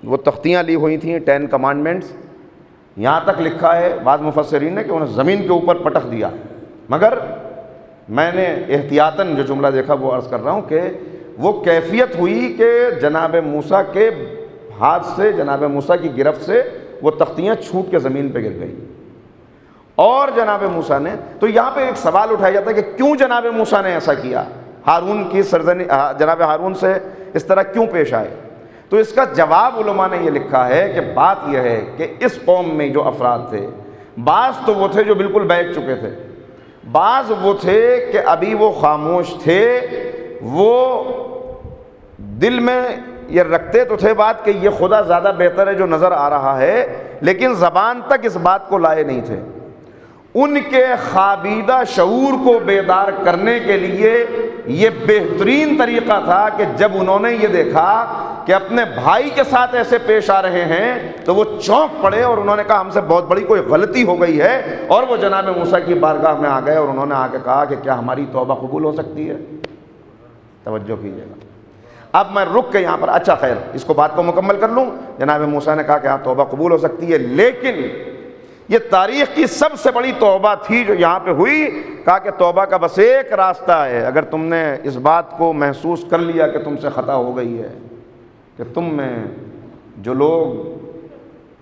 Speaker 7: وہ تختیاں لی ہوئی تھیں 10 کمانڈمنٹس، یہاں تک لکھا ہے بعض مفسرین نے کہ انہیں زمین کے اوپر پٹک دیا، مگر میں نے احتیاطاً جو جملہ دیکھا وہ عرض کر رہا ہوں کہ وہ کیفیت ہوئی کہ جناب موسیٰ کے ہاتھ سے، جناب موسیٰ کی گرفت سے وہ تختیاں چھوٹ کے زمین پہ گر گئی، اور جناب موسیٰ نے، تو یہاں پہ ایک سوال اٹھایا جاتا ہے کہ کیوں جناب موسیٰ نے ایسا کیا، ہارون کی سرزنی، جناب ہارون سے اس طرح کیوں پیش آئے؟ تو اس کا جواب علماء نے یہ لکھا ہے کہ بات یہ ہے کہ اس قوم میں جو افراد تھے، بعض تو وہ تھے جو بالکل بیٹھ چکے تھے، بعض وہ تھے کہ ابھی وہ خاموش تھے، وہ دل میں یہ رکھتے تو تھے بات کہ یہ خدا زیادہ بہتر ہے جو نظر آ رہا ہے، لیکن زبان تک اس بات کو لائے نہیں تھے۔ ان کے خوابیدہ شعور کو بیدار کرنے کے لیے یہ بہترین طریقہ تھا کہ جب انہوں نے یہ دیکھا کہ اپنے بھائی کے ساتھ ایسے پیش آ رہے ہیں تو وہ چونک پڑے اور انہوں نے کہا ہم سے بہت بڑی کوئی غلطی ہو گئی ہے، اور وہ جناب موسیٰ کی بارگاہ میں آ گئے اور انہوں نے آ کے کہا کہ کیا ہماری توبہ قبول ہو سکتی ہے؟ توجہ کیجیے گا، اب میں رک کے یہاں پر، اچھا خیر اس کو بات کو مکمل کر لوں۔ جناب موسیٰ نے کہا کہ ہاں توبہ قبول ہو سکتی ہے، لیکن یہ تاریخ کی سب سے بڑی توبہ تھی جو یہاں پہ ہوئی، کہا کہ توبہ کا بس ایک راستہ ہے، اگر تم نے اس بات کو محسوس کر لیا کہ تم سے خطا ہو گئی ہے، کہ تم میں جو لوگ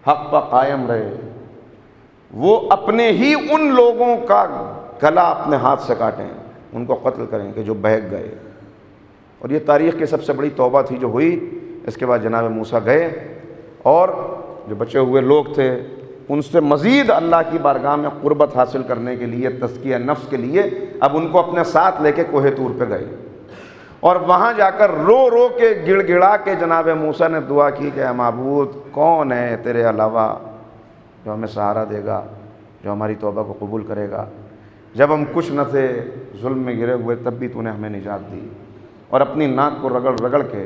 Speaker 7: حق پر قائم رہے وہ اپنے ہی ان لوگوں کا گلا اپنے ہاتھ سے کاٹیں، ان کو قتل کریں کہ جو بہک گئے۔ اور یہ تاریخ کی سب سے بڑی توبہ تھی جو ہوئی۔ اس کے بعد جناب موسیٰ گئے اور جو بچے ہوئے لوگ تھے ان سے مزید اللہ کی بارگاہ میں قربت حاصل کرنے کے لیے، تزکیہ نفس کے لیے، اب ان کو اپنے ساتھ لے کے کوہ طور پہ گئے، اور وہاں جا کر رو رو کے گڑ گڑا کے جناب موسیٰ نے دعا کی کہ اے معبود کون ہے تیرے علاوہ جو ہمیں سہارا دے گا، جو ہماری توبہ کو قبول کرے گا؟ جب ہم کچھ نہ تھے، ظلم میں گرے ہوئے، تب بھی تو نے ہمیں نجات دی۔ اور اپنی ناک کو رگڑ رگڑ کے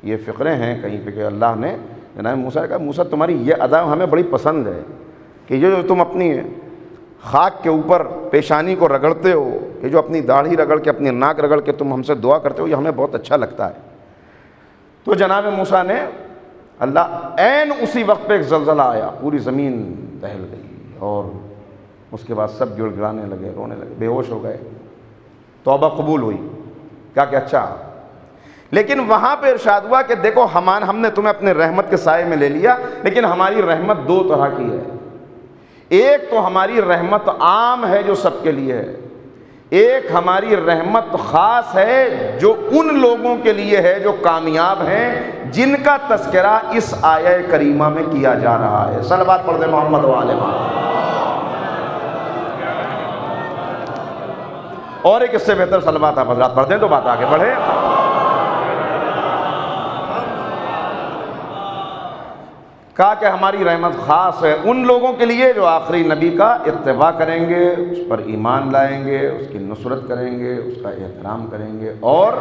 Speaker 7: یہ فقرے ہیں کہیں پہ کہ اللہ نے جناب موسیٰ نے کہا موسیٰ تمہاری یہ ادا ہمیں بڑی پسند ہے کہ یہ جو تم اپنی خاک کے اوپر پیشانی کو رگڑتے ہو، یہ جو اپنی داڑھی رگڑ کے، اپنی ناک رگڑ کے تم ہم سے دعا کرتے ہو، یہ ہمیں بہت اچھا لگتا ہے۔ تو جناب موسیٰ نے اللہ عین اسی وقت پہ ایک زلزلہ آیا، پوری زمین دہل گئی اور اس کے بعد سب گڑ گڑانے لگے، رونے لگے، بے ہوش ہو گئے۔ توبہ قبول ہوئی، کہا کہ اچھا، لیکن وہاں پہ ارشاد ہوا کہ دیکھو ہم نے تمہیں اپنے رحمت کے سائے میں لے لیا، لیکن ہماری رحمت دو طرح کی ہے۔ ایک تو ہماری رحمت عام ہے جو سب کے لیے ہے، ایک ہماری رحمت خاص ہے جو ان لوگوں کے لیے ہے جو کامیاب ہیں، جن کا تذکرہ اس آیہ کریمہ میں کیا جا رہا ہے۔ صلوات پڑھ دیں محمد و آل محمد۔ اور ایک اس سے بہتر صلوات آپ حضرات پڑھ دیں تو بات آگے بڑھے۔ کہا کہ ہماری رحمت خاص ہے ان لوگوں کے لیے جو آخری نبی کا اتباع کریں گے، اس پر ایمان لائیں گے، اس کی نصرت کریں گے، اس کا احترام کریں گے اور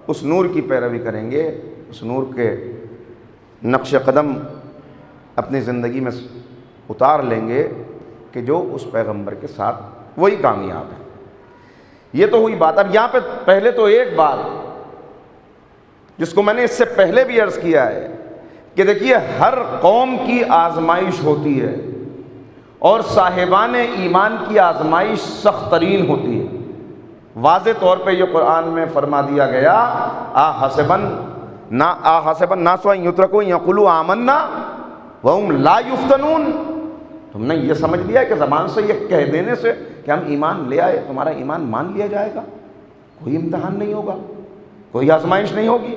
Speaker 7: اس نور کی پیروی کریں گے، اس نور کے نقش قدم اپنی زندگی میں اتار لیں گے کہ جو اس پیغمبر کے ساتھ وہی کامیاب ہے۔ یہ تو ہوئی بات۔ اب یہاں پہ پہلے تو ایک بات جس کو میں نے اس سے پہلے بھی عرض کیا ہے کہ دیکھیے ہر قوم کی آزمائش ہوتی ہے اور صاحبان ایمان کی آزمائش سخت ترین ہوتی ہے۔ واضح طور پہ یہ قرآن میں فرما دیا گیا حسبن الناس ان یترکوا یقولوا آمنا وہم لا یفتنون۔ تم نے یہ سمجھ لیا کہ زبان سے یہ کہہ دینے سے کہ ہم ایمان لے آئے تمہارا ایمان مان لیا جائے گا؟ کوئی امتحان نہیں ہوگا، کوئی آزمائش نہیں ہوگی۔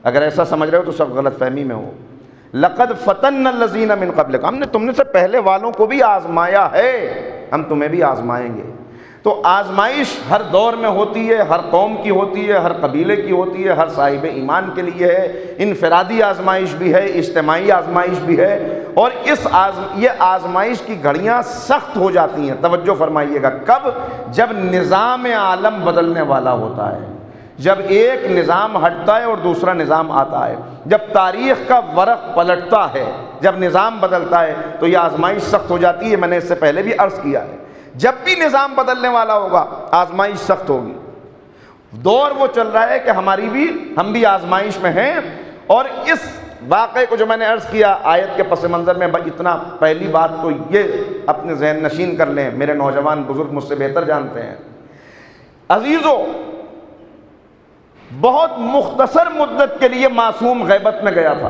Speaker 7: اگر ایسا سمجھ رہے ہو تو سب غلط فہمی میں ہو۔ لقد فتن الذین من قبلکم، ہم نے تم نے سے پہلے والوں کو بھی آزمایا ہے، ہم تمہیں بھی آزمائیں گے۔ تو آزمائش ہر دور میں ہوتی ہے، ہر قوم کی ہوتی ہے، ہر قبیلے کی ہوتی ہے، ہر صاحب ایمان کے لیے ہے۔ انفرادی آزمائش بھی ہے، اجتماعی آزمائش بھی ہے، اور یہ آزمائش کی گھڑیاں سخت ہو جاتی ہیں۔ توجہ فرمائیے گا، کب؟ جب نظام عالم بدلنے والا ہوتا ہے، جب ایک نظام ہٹتا ہے اور دوسرا نظام آتا ہے، جب تاریخ کا ورق پلٹتا ہے، جب نظام بدلتا ہے تو یہ آزمائش سخت ہو جاتی ہے۔ میں نے اس سے پہلے بھی عرض کیا ہے، جب بھی نظام بدلنے والا ہوگا آزمائش سخت ہوگی۔ دور وہ چل رہا ہے کہ ہم بھی آزمائش میں ہیں، اور اس واقعے کو جو میں نے عرض کیا آیت کے پس منظر میں، اتنا پہلی بات تو یہ اپنے ذہن نشین کر لیں، میرے نوجوان بزرگ مجھ سے بہتر جانتے ہیں۔ عزیزو، بہت مختصر مدت کے لیے معصوم غیبت میں گیا تھا۔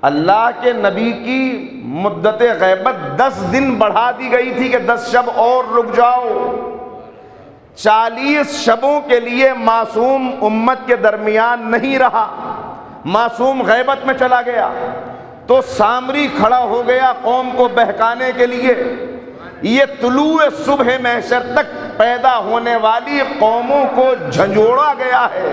Speaker 7: اللہ کے نبی کی مدت غیبت 10 دن بڑھا دی گئی تھی کہ 10 شب اور رک جاؤ۔ 40 شبوں کے لیے معصوم امت کے درمیان نہیں رہا، معصوم غیبت میں چلا گیا۔ تو سامری کھڑا ہو گیا قوم کو بہکانے کے لیے۔ یہ طلوع صبح محشر تک پیدا ہونے والی قوموں کو جھنجھوڑا گیا ہے،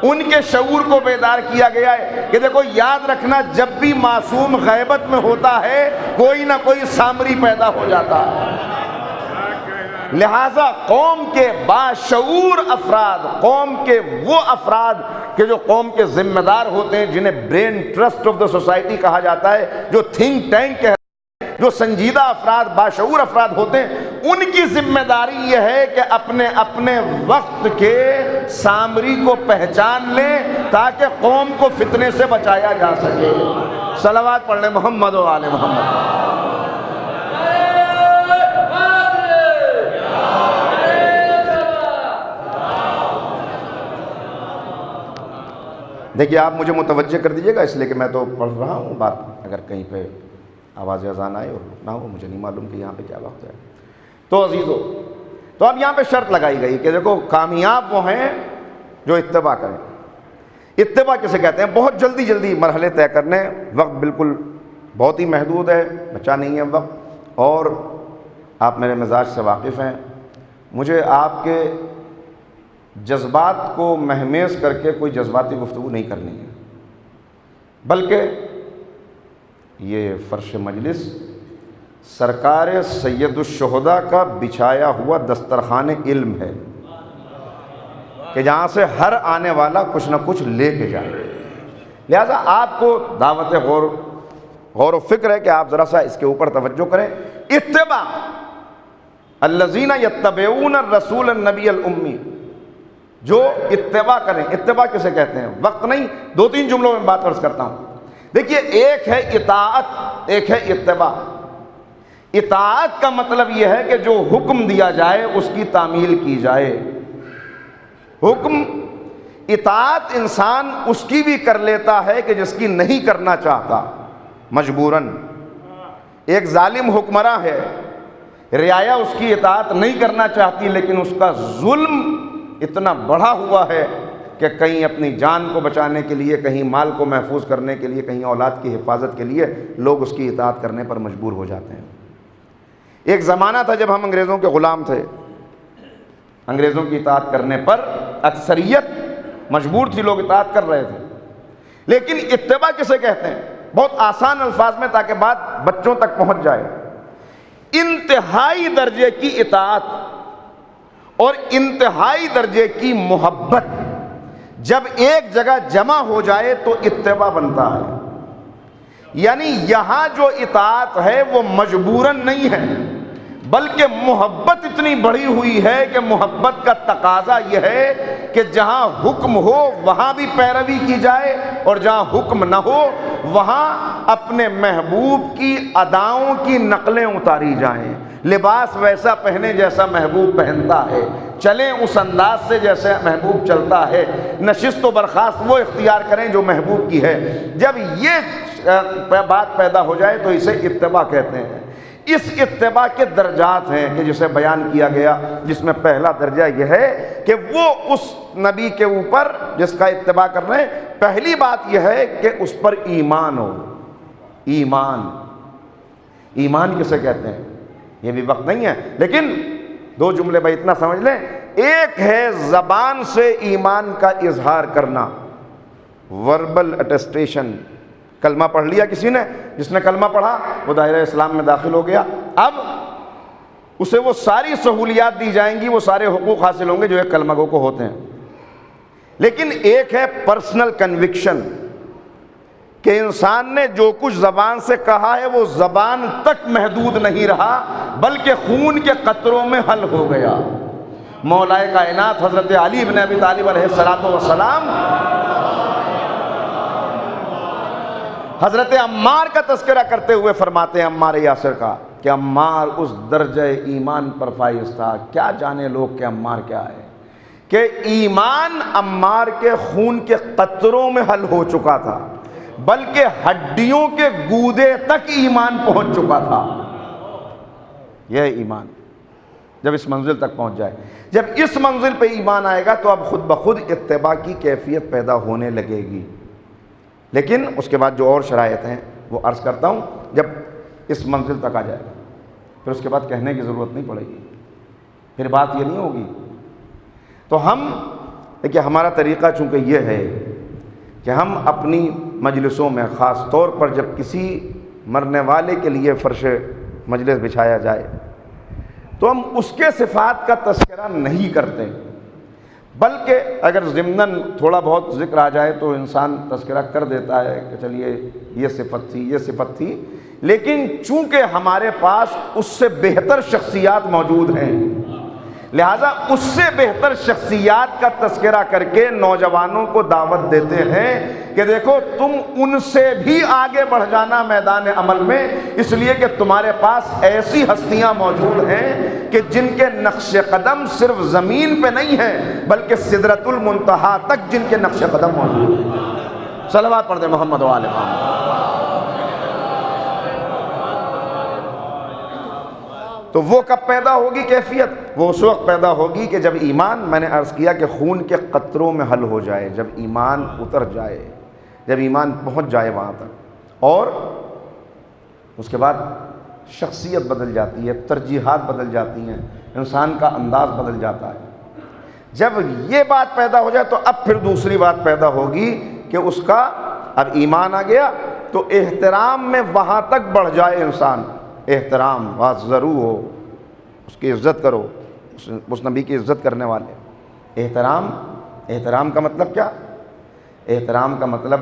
Speaker 7: ان کے شعور کو بیدار کیا گیا ہے کہ دیکھو یاد رکھنا، جب بھی معصوم غیبت میں ہوتا ہے کوئی نہ کوئی سامری پیدا ہو جاتا ہے۔ لہٰذا قوم کے باشعور افراد، قوم کے وہ افراد کہ جو قوم کے ذمہ دار ہوتے ہیں، جنہیں brain trust of the society کہا جاتا ہے، جو تھنک ٹینک ہے، جو سنجیدہ افراد، باشعور افراد ہوتے ہیں، ان کی ذمہ داری یہ ہے کہ اپنے اپنے وقت کے سامری کو پہچان لیں تاکہ قوم کو فتنے سے بچایا جا سکے۔ صلوات پڑھ لیں محمد و آل محمد۔ دیکھیے آپ مجھے متوجہ کر دیجیے گا، اس لیے کہ میں تو پڑھ رہا ہوں بات، اگر کہیں پہ آواز اذان آئے اور رکنا ہو، مجھے نہیں معلوم کہ یہاں پہ کیا وقت ہے۔ تو عزیزو، تو اب یہاں پہ شرط لگائی گئی کہ دیکھو کامیاب وہ ہیں جو اتباع کریں۔ اتباع کسے کہتے ہیں؟ بہت جلدی مرحلے طے کرنے، وقت بالکل بہت ہی محدود ہے، بچا نہیں ہے وقت، اور آپ میرے مزاج سے واقف ہیں۔ مجھے آپ کے جذبات کو مہمیز کر کے کوئی جذباتی گفتگو نہیں کرنی ہے، بلکہ یہ فرش مجلس سرکار سید الشہداء کا بچھایا ہوا دسترخوان علم ہے کہ جہاں سے ہر آنے والا کچھ نہ کچھ لے کے جائے۔ لہذا آپ کو دعوت غور و فکر ہے کہ آپ ذرا سا اس کے اوپر توجہ کریں۔ اتباع الذین یتبعون الرسول النبی الامی، جو اتباع کریں۔ اتباع کسے کہتے ہیں؟ وقت نہیں، 2-3 جملوں میں بات عرض کرتا ہوں۔ دیکھیے، ایک ہے اطاعت، ایک ہے اتباع۔ اطاعت کا مطلب یہ ہے کہ جو حکم دیا جائے اس کی تعمیل کی جائے۔ حکم اطاعت انسان اس کی بھی کر لیتا ہے کہ جس کی نہیں کرنا چاہتا مجبوراً۔ ایک ظالم حکمراں ہے، رعایا اس کی اطاعت نہیں کرنا چاہتی، لیکن اس کا ظلم اتنا بڑھا ہوا ہے کہ کہیں اپنی جان کو بچانے کے لیے، کہیں مال کو محفوظ کرنے کے لیے، کہیں اولاد کی حفاظت کے لیے لوگ اس کی اطاعت کرنے پر مجبور ہو جاتے ہیں۔ ایک زمانہ تھا جب ہم انگریزوں کے غلام تھے، انگریزوں کی اطاعت کرنے پر اکثریت مجبور تھی، لوگ اطاعت کر رہے تھے۔ لیکن اتباع کسے کہتے ہیں؟ بہت آسان الفاظ میں تاکہ بات بچوں تک پہنچ جائے۔ انتہائی درجے کی اطاعت اور انتہائی درجے کی محبت جب ایک جگہ جمع ہو جائے تو اتباع بنتا ہے۔ یعنی یہاں جو اطاعت ہے وہ مجبوراً نہیں ہے، بلکہ محبت اتنی بڑھی ہوئی ہے کہ محبت کا تقاضا یہ ہے کہ جہاں حکم ہو وہاں بھی پیروی کی جائے، اور جہاں حکم نہ ہو وہاں اپنے محبوب کی اداؤں کی نقلیں اتاری جائیں۔ لباس ویسا پہنے جیسا محبوب پہنتا ہے، چلیں اس انداز سے جیسے محبوب چلتا ہے، نشست و برخاست وہ اختیار کریں جو محبوب کی ہے۔ جب یہ بات پیدا ہو جائے تو اسے اتباع کہتے ہیں۔ اس اتباع کے درجات ہیں کہ جسے بیان کیا گیا، جس میں پہلا درجہ یہ ہے کہ وہ اس نبی کے اوپر جس کا اتباع کر رہے ہیں، پہلی بات یہ ہے کہ اس پر ایمان ہو۔ ایمان کسے کہتے ہیں یہ بھی وقت نہیں ہے، لیکن دو جملے بھائی اتنا سمجھ لیں۔ ایک ہے زبان سے ایمان کا اظہار کرنا، وربل اٹیسٹیشن، کلمہ پڑھ لیا کسی نے، جس نے کلمہ پڑھا وہ دائرہ اسلام میں داخل ہو گیا، اب اسے وہ ساری سہولیات دی جائیں گی، وہ سارے حقوق حاصل ہوں گے جو ایک کلمہ گو کو ہوتے ہیں۔ لیکن ایک ہے پرسنل کنوکشن، کہ انسان نے جو کچھ زبان سے کہا ہے وہ زبان تک محدود نہیں رہا بلکہ خون کے قطروں میں حل ہو گیا۔ مولائے کائنات حضرت علی بن ابی طالب علیہ السلام حضرت عمار کا تذکرہ کرتے ہوئے فرماتے ہیں، عمار یاسر کا، کہ عمار اس درجہ ایمان پر فائز تھا، کیا جانے لوگ کہ عمار کیا ہے، کہ ایمان عمار کے خون کے قطروں میں حل ہو چکا تھا، بلکہ ہڈیوں کے گودے تک ایمان پہنچ چکا تھا۔ یہ ایمان جب اس منزل تک پہنچ جائے، جب اس منزل پہ ایمان آئے گا تو اب خود بخود اتباع کی کیفیت پیدا ہونے لگے گی۔ لیکن اس کے بعد جو اور شرائط ہیں وہ عرض کرتا ہوں، جب اس منزل تک آ جائے گا پھر اس کے بعد کہنے کی ضرورت نہیں پڑے گی، پھر بات یہ نہیں ہوگی۔ تو ہم دیکھیے ہمارا طریقہ چونکہ یہ ہے کہ ہم اپنی مجلسوں میں خاص طور پر جب کسی مرنے والے کے لیے فرش مجلس بچھایا جائے تو ہم اس کے صفات کا تذکرہ نہیں کرتے، بلکہ اگر ضمناً تھوڑا بہت ذکر آ جائے تو انسان تذکرہ کر دیتا ہے کہ چلیے یہ صفت تھی، یہ صفت تھی، لیکن چونکہ ہمارے پاس اس سے بہتر شخصیات موجود ہیں، لہٰذا اس سے بہتر شخصیات کا تذکرہ کر کے نوجوانوں کو دعوت دیتے ہیں کہ دیکھو تم ان سے بھی آگے بڑھ جانا میدان عمل میں، اس لیے کہ تمہارے پاس ایسی ہستیاں موجود ہیں کہ جن کے نقش قدم صرف زمین پہ نہیں ہیں بلکہ سدرۃ المنتہا تک جن کے نقش قدم موجود ہیں۔ صلوات پڑھ دیں محمد و آل محمد۔ تو وہ کب پیدا ہوگی کیفیت؟ وہ اس وقت پیدا ہوگی کہ جب ایمان، میں نے عرض کیا کہ خون کے قطروں میں حل ہو جائے، جب ایمان اتر جائے، جب ایمان پہنچ جائے وہاں تک، اور اس کے بعد شخصیت بدل جاتی ہے، ترجیحات بدل جاتی ہیں، انسان کا انداز بدل جاتا ہے۔ جب یہ بات پیدا ہو جائے تو اب پھر دوسری بات پیدا ہوگی کہ اس کا اب ایمان آ گیا تو احترام میں وہاں تک بڑھ جائے انسان، احترام بات ضرور ہو، اس کی عزت کرو، اس نبی کی عزت کرنے والے۔ احترام کا مطلب کیا؟ احترام کا مطلب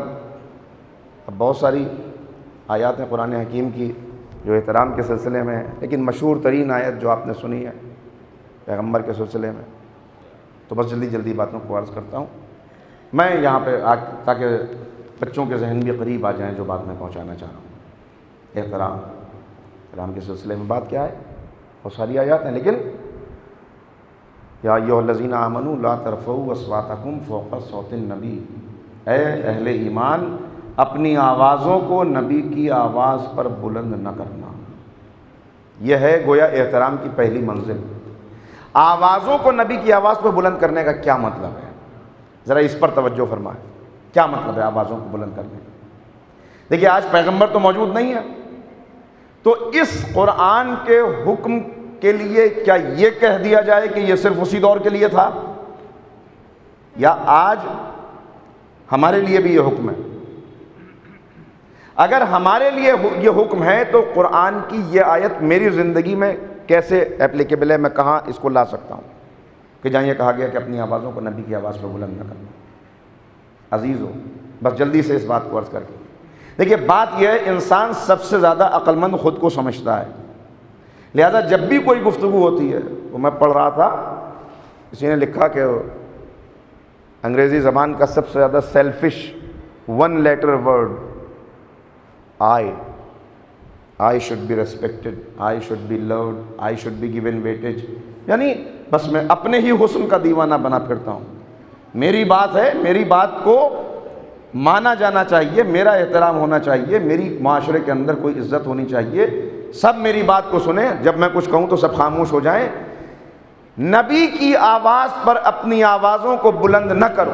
Speaker 7: اب بہت ساری آیات ہیں قرآن حکیم کی جو احترام کے سلسلے میں ہے، لیکن مشہور ترین آیت جو آپ نے سنی ہے پیغمبر کے سلسلے میں، تو بس جلدی جلدی باتوں کو عرض کرتا ہوں میں یہاں پہ تاکہ بچوں کے ذہن بھی قریب آ جائیں جو بات میں پہنچانا چاہ رہا ہوں۔ احترام کے سلسلے میں بات کیا ہے؟ بہت ساری آیات ہیں، لیکن یا ایھا الذین آمنوا لا ترفعوا اصواتکم فوق صوت النبی، اے اہل ایمان اپنی آوازوں کو نبی کی آواز پر بلند نہ کرنا۔ یہ ہے گویا احترام کی پہلی منزل۔ آوازوں کو نبی کی آواز پر بلند کرنے کا کیا مطلب ہے؟ ذرا اس پر توجہ فرمائیں، کیا مطلب ہے آوازوں کو بلند کرنے؟ دیکھیے آج پیغمبر تو موجود نہیں ہے، تو اس قرآن کے حکم کے لیے کیا یہ کہہ دیا جائے کہ یہ صرف اسی دور کے لیے تھا، یا آج ہمارے لیے بھی یہ حکم ہے؟ اگر ہمارے لیے یہ حکم ہے تو قرآن کی یہ آیت میری زندگی میں کیسے اپلیکیبل ہے؟ میں کہاں اس کو لا سکتا ہوں کہ جہاں یہ کہا گیا کہ اپنی آوازوں کو نبی کی آواز پر بلند نہ کرنا؟ عزیزو بس جلدی سے اس بات کو عرض کر کے دیکھیے، بات یہ ہے انسان سب سے زیادہ عقل مند خود کو سمجھتا ہے، لہذا جب بھی کوئی گفتگو ہوتی ہے، تو میں پڑھ رہا تھا کسی نے لکھا کہ انگریزی زبان کا سب سے زیادہ selfish one letter word I should be respected, I should be loved, I should be given weightage، یعنی بس میں اپنے ہی حسن کا دیوانہ بنا پھرتا ہوں، میری بات ہے، میری بات کو مانا جانا چاہیے، میرا احترام ہونا چاہیے، میری معاشرے کے اندر کوئی عزت ہونی چاہیے، سب میری بات کو سنیں، جب میں کچھ کہوں تو سب خاموش ہو جائیں۔ نبی کی آواز پر اپنی آوازوں کو بلند نہ کرو،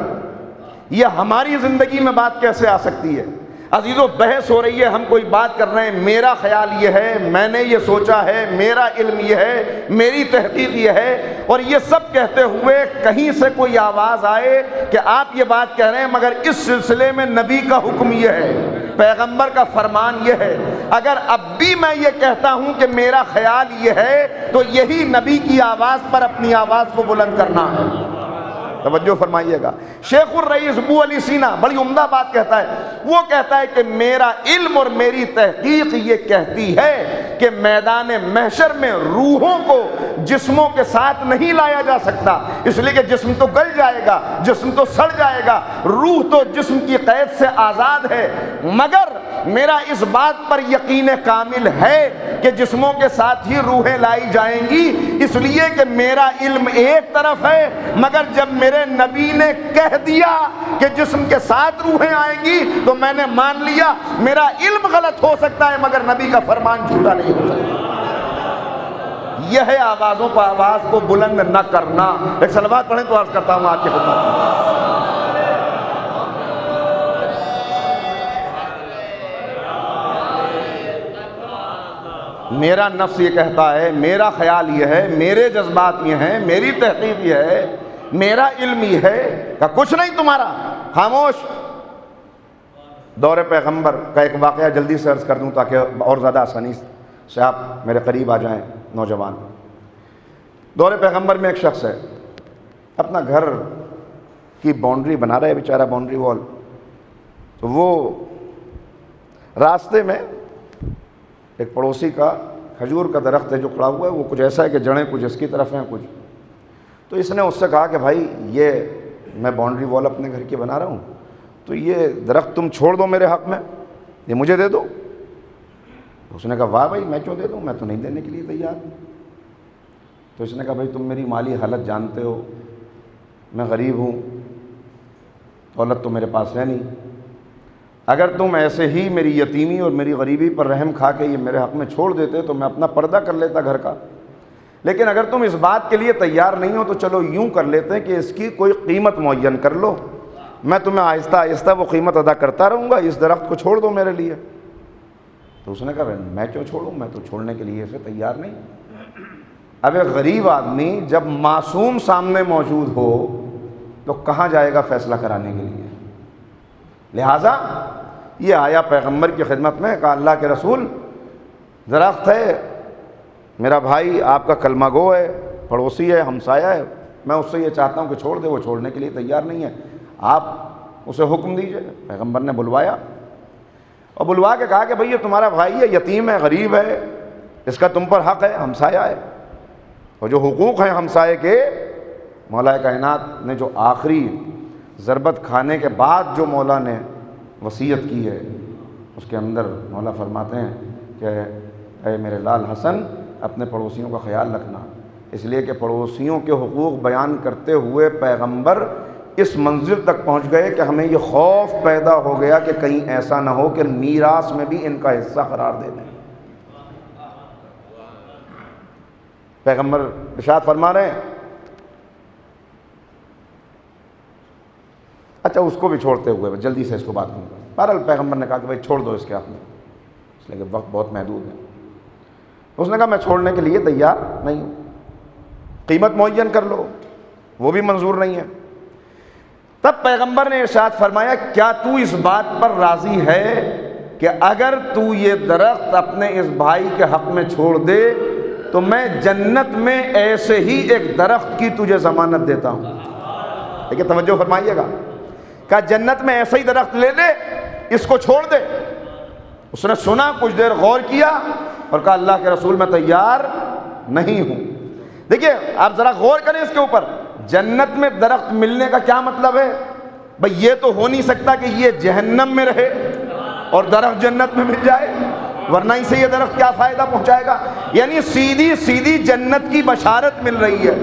Speaker 7: یہ ہماری زندگی میں بات کیسے آ سکتی ہے؟ عزیزو، بحث ہو رہی ہے، ہم کوئی بات کر رہے ہیں، میرا خیال یہ ہے، میں نے یہ سوچا ہے، میرا علم یہ ہے، میری تحقیق یہ ہے، اور یہ سب کہتے ہوئے کہیں سے کوئی آواز آئے کہ آپ یہ بات کہہ رہے ہیں مگر اس سلسلے میں نبی کا حکم یہ ہے، پیغمبر کا فرمان یہ ہے۔ اگر اب بھی میں یہ کہتا ہوں کہ میرا خیال یہ ہے تو یہی نبی کی آواز پر اپنی آواز کو بلند کرنا ہے۔ توجہ فرمائیے گا، شیخ الرئیس ابو علی سینا بڑی عمدہ بات کہتا ہے، وہ کہتا ہے کہ میرا علم اور میری تحقیق یہ کہتی ہے کہ میدان محشر میں روحوں کو جسموں کے ساتھ نہیں لایا جا سکتا، اس لیے کہ جسم تو گل جائے گا، جسم تو سڑ جائے گا، روح تو جسم کی قید سے آزاد ہے، مگر میرا اس بات پر یقین کامل ہے کہ جسموں کے ساتھ ہی روحیں لائی جائیں گی، اس لیے کہ میرا علم ایک طرف ہے، مگر جب میرے نبی نے کہہ دیا کہ جسم کے ساتھ روحیں آئیں گی تو میں نے مان لیا۔ میرا علم غلط ہو سکتا ہے مگر نبی کا فرمان جھوٹا نہیں ہو سکتا۔ یہ ہے آوازوں پر آواز کو بلند نہ کرنا۔ ایک صلوات پڑھیں تو عرض کرتا ہوں آپ کے خدمت۔ میرا نفس یہ کہتا ہے، میرا خیال یہ ہے، میرے جذبات یہ ہیں، میری تحقیق یہ ہے، میرا علم یہ ہے کہ کچھ نہیں تمہارا، خاموش۔ دور پیغمبر کا ایک واقعہ جلدی سے عرض کر دوں تاکہ اور زیادہ آسانی سے آپ میرے قریب آ جائیں نوجوان۔ دور پیغمبر میں ایک شخص ہے، اپنا گھر کی باؤنڈری بنا رہا ہے بیچارہ، باؤنڈری وال، تو وہ راستے میں ایک پڑوسی کا کھجور کا درخت ہے جو کھڑا ہوا ہے، وہ کچھ ایسا ہے کہ جڑیں کچھ اس کی طرف ہیں کچھ، تو اس نے اس سے کہا کہ بھائی یہ میں باؤنڈری وال اپنے گھر کی بنا رہا ہوں، تو یہ درخت تم چھوڑ دو میرے حق میں، یہ مجھے دے دو۔ اس نے کہا واہ بھائی میں کیوں دے دوں، میں تو نہیں دینے کے لیے تیار۔ تو اس نے کہا بھائی تم میری مالی حالت جانتے ہو، میں غریب ہوں، دولت تو میرے پاس ہے نہیں، اگر تم ایسے ہی میری یتیمی اور میری غریبی پر رحم کھا کے یہ میرے حق میں چھوڑ دیتے تو میں اپنا پردہ کر لیتا گھر کا، لیکن اگر تم اس بات کے لیے تیار نہیں ہو تو چلو یوں کر لیتے ہیں کہ اس کی کوئی قیمت معین کر لو، میں تمہیں آہستہ آہستہ وہ قیمت ادا کرتا رہوں گا، اس درخت کو چھوڑ دو میرے لیے۔ تو اس نے کہا میں کیوں چھوڑوں، میں تو چھوڑنے کے لیے اسے تیار نہیں۔ اب ایک غریب آدمی جب معصوم سامنے موجود ہو تو کہاں جائے گا فیصلہ کرانے کے لیے؟ لہٰذا یہ آیا پیغمبر کی خدمت میں، کہا اللہ کے رسول درخت ہے، میرا بھائی آپ کا کلمہ گو ہے، پڑوسی ہے، ہمسایہ ہے، میں اس سے یہ چاہتا ہوں کہ چھوڑ دے، وہ چھوڑنے کے لیے تیار نہیں ہے، آپ اسے حکم دیجئے۔ پیغمبر نے بلوایا اور بلوا کے کہا کہ بھئی یہ تمہارا بھائی ہے، یتیم ہے، غریب ہے، اس کا تم پر حق ہے، ہمسایہ ہے، اور جو حقوق ہیں ہمسائے کے، مولا کائنات نے جو آخری ضربت کھانے کے بعد جو مولا نے وصیت کی ہے اس کے اندر مولا فرماتے ہیں کہ اے میرے لال حسن اپنے پڑوسیوں کا خیال رکھنا، اس لیے کہ پڑوسیوں کے حقوق بیان کرتے ہوئے پیغمبر اس منزل تک پہنچ گئے کہ ہمیں یہ خوف پیدا ہو گیا کہ کہیں ایسا نہ ہو کہ میراث میں بھی ان کا حصہ قرار دے دیں۔ پیغمبر ارشاد فرما رہے ہیں، اچھا اس کو بھی چھوڑتے ہوئے جلدی سے اس کو بات کروں گا۔ بہرحال پیغمبر نے کہا کہ بھائی چھوڑ دو اس کے حق میں، اس لیے کہ وقت بہت محدود ہے۔ اس نے کہا میں چھوڑنے کے لیے تیار نہیں ہوں، قیمت معین کر لو، وہ بھی منظور نہیں ہے۔ تب پیغمبر نے ارشاد فرمایا کیا تو اس بات پر راضی ہے کہ اگر تو یہ درخت اپنے اس بھائی کے حق میں چھوڑ دے تو میں جنت میں ایسے ہی ایک درخت کی تجھے ضمانت دیتا ہوں۔ دیکھیں توجہ فرمائیے گا، کہا جنت میں ایسا ہی درخت لے لے، اس کو چھوڑ دے۔ اس نے سنا، کچھ دیر غور کیا اور کہا اللہ کے رسول میں تیار نہیں ہوں۔ دیکھیے آپ ذرا غور کریں اس کے اوپر، جنت میں درخت ملنے کا کیا مطلب ہے؟ بھئی یہ تو ہو نہیں سکتا کہ یہ جہنم میں رہے اور درخت جنت میں مل جائے، ورنہ اسے یہ درخت کیا فائدہ پہنچائے گا؟ یعنی سیدھی سیدھی جنت کی بشارت مل رہی ہے۔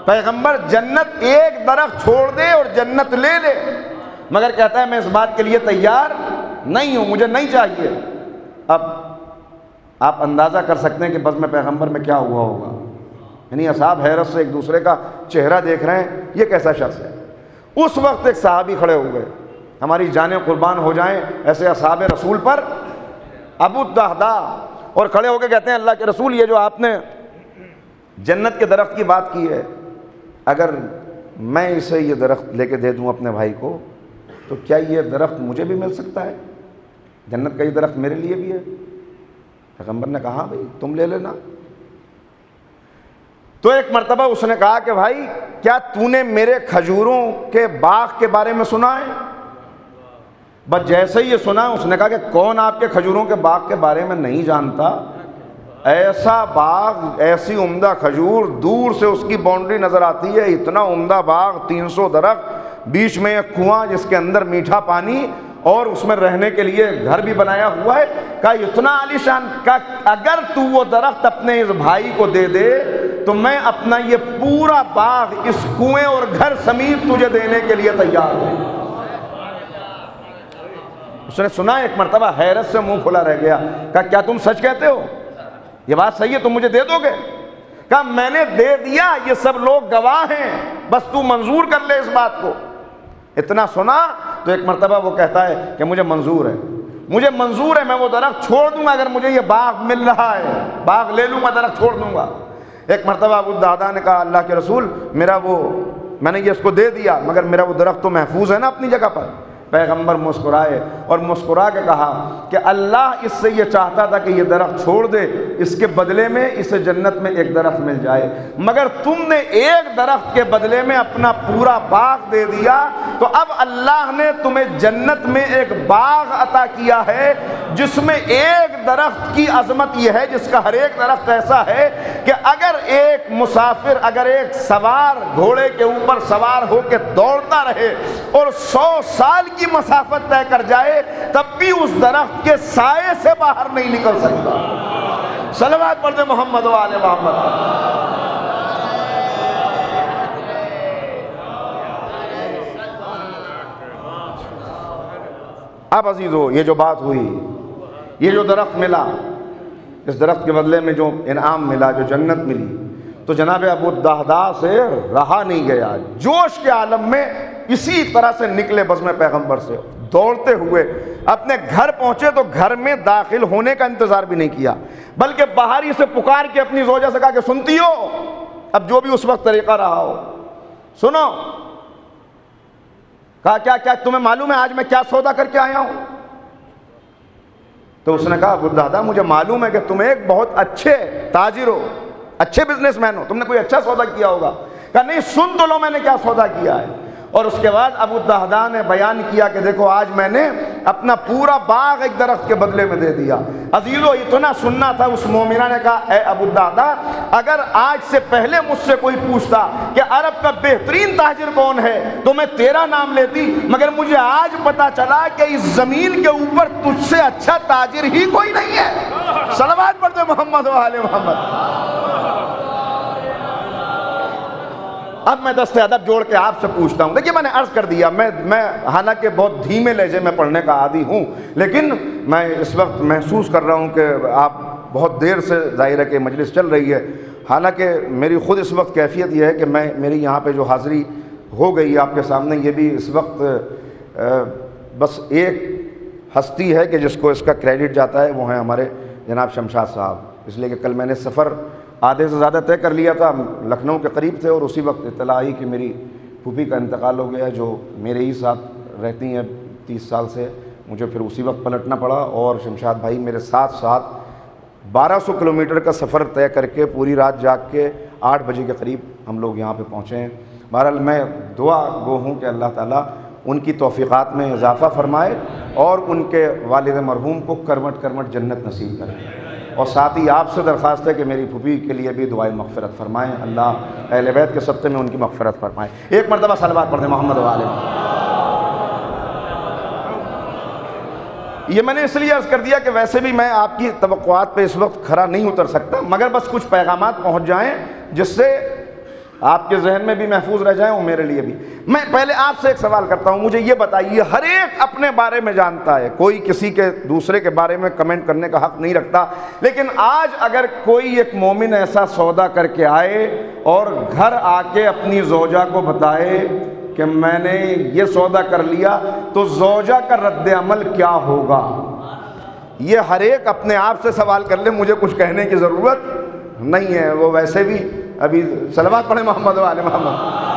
Speaker 7: پیغمبر جنت ایک درخت چھوڑ دے اور جنت لے لے، مگر کہتا ہے میں اس بات کے لیے تیار نہیں ہوں، مجھے نہیں چاہیے۔ اب آپ اندازہ کر سکتے ہیں کہ بزم پیغمبر میں کیا ہوا ہوگا. یعنی اصحاب حیرت سے ایک دوسرے کا چہرہ دیکھ رہے ہیں یہ کیسا شخص ہے. اس وقت ایک صحابی کھڑے ہو گئے, ہماری جانیں قربان ہو جائیں ایسے اصحاب رسول پر, ابو الدہداء, اور کھڑے ہو کے کہتے ہیں اللہ کے رسول یہ جو آپ نے جنت کے درخت کی بات کی ہے, اگر میں اسے یہ درخت لے کے دے دوں اپنے بھائی کو تو کیا یہ درخت مجھے بھی مل سکتا ہے؟ جنت کا یہ درخت میرے لیے بھی ہے. پیغمبر نے کہا بھائی تم لے لینا. تو ایک مرتبہ اس نے کہا کہ بھائی کیا تو نے میرے کھجوروں کے باغ کے بارے میں سنا ہے؟ بس جیسے ہی یہ سنا اس نے کہا کہ کون آپ کے کھجوروں کے باغ کے بارے میں نہیں جانتا. ایسا باغ, ایسی عمدہ کھجور, دور سے اس کی باؤنڈری نظر آتی ہے, اتنا عمدہ باغ, 300 درخت, بیچ میں ایک کنواں جس کے اندر میٹھا پانی, اور اس میں رہنے کے لیے گھر بھی بنایا ہوا ہے. کہا اتنا عالیشان, کہا اگر تو وہ درخت اپنے اس بھائی کو دے دے تو میں اپنا یہ پورا باغ اس کنویں اور گھر سمیت تجھے دینے کے لیے تیار ہوں. اس نے سنا ایک مرتبہ, حیرت سے منہ کھلا رہ گیا. کہا کیا تم سچ کہتے ہو؟ یہ بات صحیح ہے, تم مجھے دے دو گے؟ کہا میں نے دے دیا, یہ سب لوگ گواہ ہیں, بس تو منظور کر لے اس بات کو. اتنا سنا تو ایک مرتبہ وہ کہتا ہے کہ مجھے منظور ہے, مجھے منظور ہے, میں وہ درخت چھوڑ دوں گا اگر مجھے یہ باغ مل رہا ہے, باغ لے لوں گا, درخت چھوڑ دوں گا. ایک مرتبہ ابو الدہداء نے کہا اللہ کے رسول میں نے یہ اس کو دے دیا مگر میرا وہ درخت تو محفوظ ہے نا اپنی جگہ پر. پیغمبر مسکرائے اور مسکرا کے کہا کہ اللہ اس سے یہ چاہتا تھا کہ یہ درخت چھوڑ دے, اس کے بدلے میں اسے جنت میں ایک درخت مل جائے, مگر تم نے ایک درخت کے بدلے میں اپنا پورا باغ دے دیا, تو اب اللہ نے تمہیں جنت میں ایک باغ عطا کیا ہے جس میں ایک درخت کی عظمت یہ ہے, جس کا ہر ایک درخت ایسا ہے کہ اگر ایک مسافر, اگر ایک سوار گھوڑے کے اوپر سوار ہو کے دوڑتا رہے اور 100 سال کی مسافت طے کر جائے تب بھی اس درخت کے سائے سے باہر نہیں نکل سکتا. صلوات پڑھتے محمد و آل محمد. اب عزیزو یہ جو بات ہوئی, یہ جو درخت ملا, اس درخت کے بدلے میں جو انعام ملا, جو جنت ملی, تو جناب ابو الدہداء سے رہا نہیں گیا, جوش کے عالم میں اسی طرح سے نکلے بزم پیغمبر سے, دوڑتے ہوئے اپنے گھر پہنچے تو گھر میں داخل ہونے کا انتظار بھی نہیں کیا, بلکہ باہر ہی سے پکار کے اپنی زوجہ سے کہا کہ سنتی ہو, اب جو بھی اس وقت طریقہ رہا ہو سنو. کہا کیا تمہیں معلوم ہے آج میں کیا سودا کر کے آیا ہوں؟ تو اس نے کہا ابو الدہداء مجھے معلوم ہے کہ تم ایک بہت اچھے تاجر ہو, اچھے بزنس مین ہو, تم نے کوئی اچھا سودا کیا ہوگا. کہا نہیں سن تو لو میں نے کیا سودا کیا ہے. اور اس کے بعد ابو الدہداء نے بیان کیا کہ دیکھو آج میں نے اپنا پورا باغ ایک درخت کے بدلے میں دے دیا. عزیزو اتنا سننا تھا, اس مومنہ نے کہا اے ابو الدہداء اگر آج سے پہلے مجھ سے کوئی پوچھتا کہ عرب کا بہترین تاجر کون ہے تو میں تیرا نام لیتی, مگر مجھے آج پتا چلا کہ اس زمین کے اوپر تجھ سے اچھا تاجر ہی کوئی نہیں ہے. صلوات پڑھتے محمد و آل محمد. اب میں دست ادب جوڑ کے آپ سے پوچھتا ہوں, دیکھیے میں نے عرض کر دیا, میں حالانکہ بہت دھیمے لہجے میں پڑھنے کا عادی ہوں, لیکن میں اس وقت محسوس کر رہا ہوں کہ آپ بہت دیر سے ظاہر ہے کہ مجلس چل رہی ہے, حالانکہ میری خود اس وقت کیفیت یہ ہے کہ میری یہاں پہ جو حاضری ہو گئی آپ کے سامنے, یہ بھی اس وقت بس ایک ہستی ہے کہ جس کو اس کا کریڈٹ جاتا ہے, وہ ہیں ہمارے جناب شمشاد صاحب. اس لیے کہ کل میں نے سفر آدھے سے زیادہ طے کر لیا تھا, لکھنؤ کے قریب تھے, اور اسی وقت اطلاع آئی کہ میری پھوپھی کا انتقال ہو گیا جو میرے ہی ساتھ رہتی ہیں 30 سال سے. مجھے پھر اسی وقت پلٹنا پڑا, اور شمشاد بھائی میرے ساتھ 1200 کلومیٹر کا سفر طے کر کے پوری رات جاگ کے 8 بجے کے قریب ہم لوگ یہاں پہ پہنچے ہیں. بہرحال میں دعا گو ہوں کہ اللہ تعالیٰ ان کی توفیقات میں اضافہ فرمائے اور ان کے والد مرحوم کو کرمٹ جنت نصیب کرے, اور ساتھ ہی آپ سے درخواست ہے کہ میری پھوپھی کے لیے بھی دعائیں مغفرت فرمائیں, اللہ اہل بیت کے صدقے میں ان کی مغفرت فرمائے. ایک مرتبہ صلوات پڑھیں محمد و آل محمد. یہ میں نے اس لیے عرض کر دیا کہ ویسے بھی میں آپ کی توقعات پہ اس وقت کھرا نہیں اتر سکتا, مگر بس کچھ پیغامات پہنچ جائیں جس سے آپ کے ذہن میں بھی محفوظ رہ جائیں اور میرے لیے بھی. میں پہلے آپ سے ایک سوال کرتا ہوں, مجھے یہ بتائیے, ہر ایک اپنے بارے میں جانتا ہے, کوئی کسی کے دوسرے کے بارے میں کمنٹ کرنے کا حق نہیں رکھتا, لیکن آج اگر کوئی ایک مومن ایسا سودا کر کے آئے اور گھر آ کے اپنی زوجہ کو بتائے کہ میں نے یہ سودا کر لیا, تو زوجہ کا رد عمل کیا ہوگا؟ یہ ہر ایک اپنے آپ سے سوال کر لے, مجھے کچھ کہنے کی ضرورت نہیں ہے. وہ ویسے بھی ابھی صلوات پڑھیں محمد و آل محمد.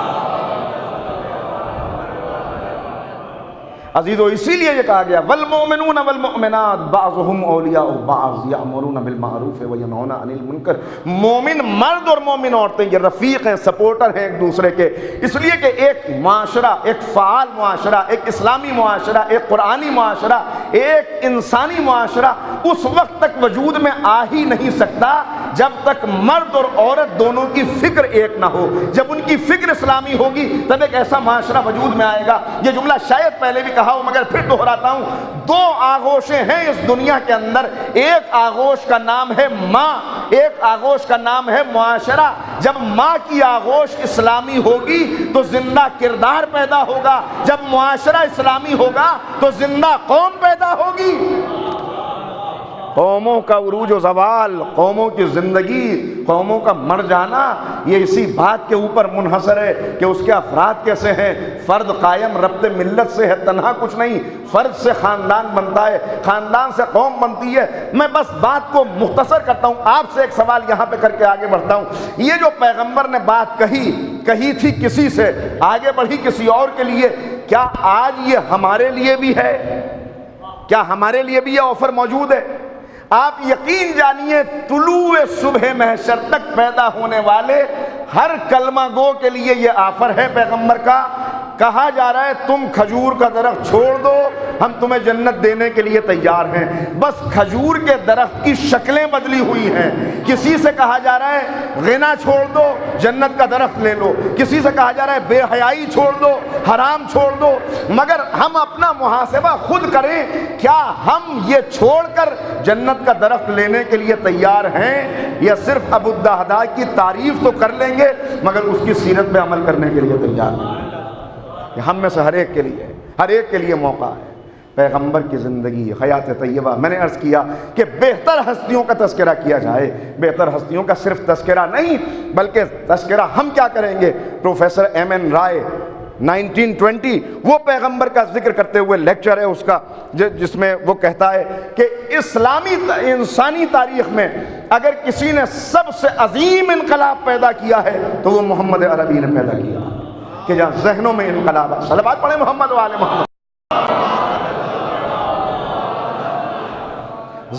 Speaker 7: عزیزو, اسی لیے یہ کہا گیا والمؤمنون والمؤمنات بعضهم اولیاء بعض یامرون بالمعروف وینہون عن المنکر. مومن مرد اور مومن عورتیں یہ رفیق ہیں, سپورٹر ہیں ایک دوسرے کے, اس لیے کہ ایک معاشرہ, ایک فعال معاشرہ, ایک اسلامی معاشرہ, ایک قرآنی معاشرہ, ایک انسانی معاشرہ اس وقت تک وجود میں آ ہی نہیں سکتا جب تک مرد اور عورت دونوں کی فکر ایک نہ ہو. جب ان کی فکر اسلامی ہوگی تب ایک ایسا معاشرہ وجود میں آئے گا. یہ جملہ شاید پہلے بھی کہا ہو مگر پھر دہراتا ہوں, دو آغوشیں ہیں اس دنیا کے اندر, ایک آغوش کا نام ہے ماں, ایک آغوش کا نام ہے معاشرہ. جب ماں کی آغوش اسلامی ہوگی تو زندہ کردار پیدا ہوگا, جب معاشرہ اسلامی ہوگا تو زندہ قوم پیدا ہوگی. قوموں کا عروج و زوال, قوموں کی زندگی, قوموں کا مر جانا, یہ اسی بات کے اوپر منحصر ہے کہ اس کے افراد کیسے ہیں. فرد قائم ربط ملت سے ہے, تنہا کچھ نہیں. فرد سے خاندان بنتا ہے, خاندان سے قوم بنتی ہے. میں بس بات کو مختصر کرتا ہوں, آپ سے ایک سوال یہاں پہ کر کے آگے بڑھتا ہوں. یہ جو پیغمبر نے بات کہی تھی کسی سے, آگے بڑھی کسی اور کے لیے, کیا آج یہ ہمارے لیے بھی ہے؟ کیا ہمارے لیے بھی یہ آفر موجود ہے؟ آپ یقین جانیے طلوع صبح محشر تک پیدا ہونے والے ہر کلمہ گو کے لیے یہ آفر ہے پیغمبر کا. کہا جا رہا ہے تم کھجور کا درخت چھوڑ دو, ہم تمہیں جنت دینے کے لیے تیار ہیں. بس کھجور کے درخت کی شکلیں بدلی ہوئی ہیں. کسی سے کہا جا رہا ہے غنا چھوڑ دو, جنت کا درخت لے لو. کسی سے کہا جا رہا ہے بے حیائی چھوڑ دو, حرام چھوڑ دو. مگر ہم اپنا محاسبہ خود کریں, کیا ہم یہ چھوڑ کر جنت کا درخت لینے کے لیے تیار ہیں, یا صرف ابو الدہداء کی تعریف تو کر لیں گے مگر اس کی سیرت پہ عمل کرنے کے لیے تیار نہیں؟ ہم میں سے ہر ایک کے لیے موقع ہے. پیغمبر کی زندگی, حیات طیبہ, میں نے عرض کیا کہ بہتر ہستیوں کا تذکرہ کیا جائے. بہتر ہستیوں کا صرف تذکرہ نہیں بلکہ تذکرہ ہم کیا کریں گے. پروفیسر ایم این رائے 1920 وہ پیغمبر کا ذکر کرتے ہوئے لیکچر ہے اس کا, جس میں وہ کہتا ہے کہ انسانی تاریخ میں اگر کسی نے سب سے عظیم انقلاب پیدا کیا ہے تو وہ محمد عربی نے پیدا کیا, کہ جہاں ذہنوں میں انقلاب. صلوات پڑھیں محمد و آل محمد.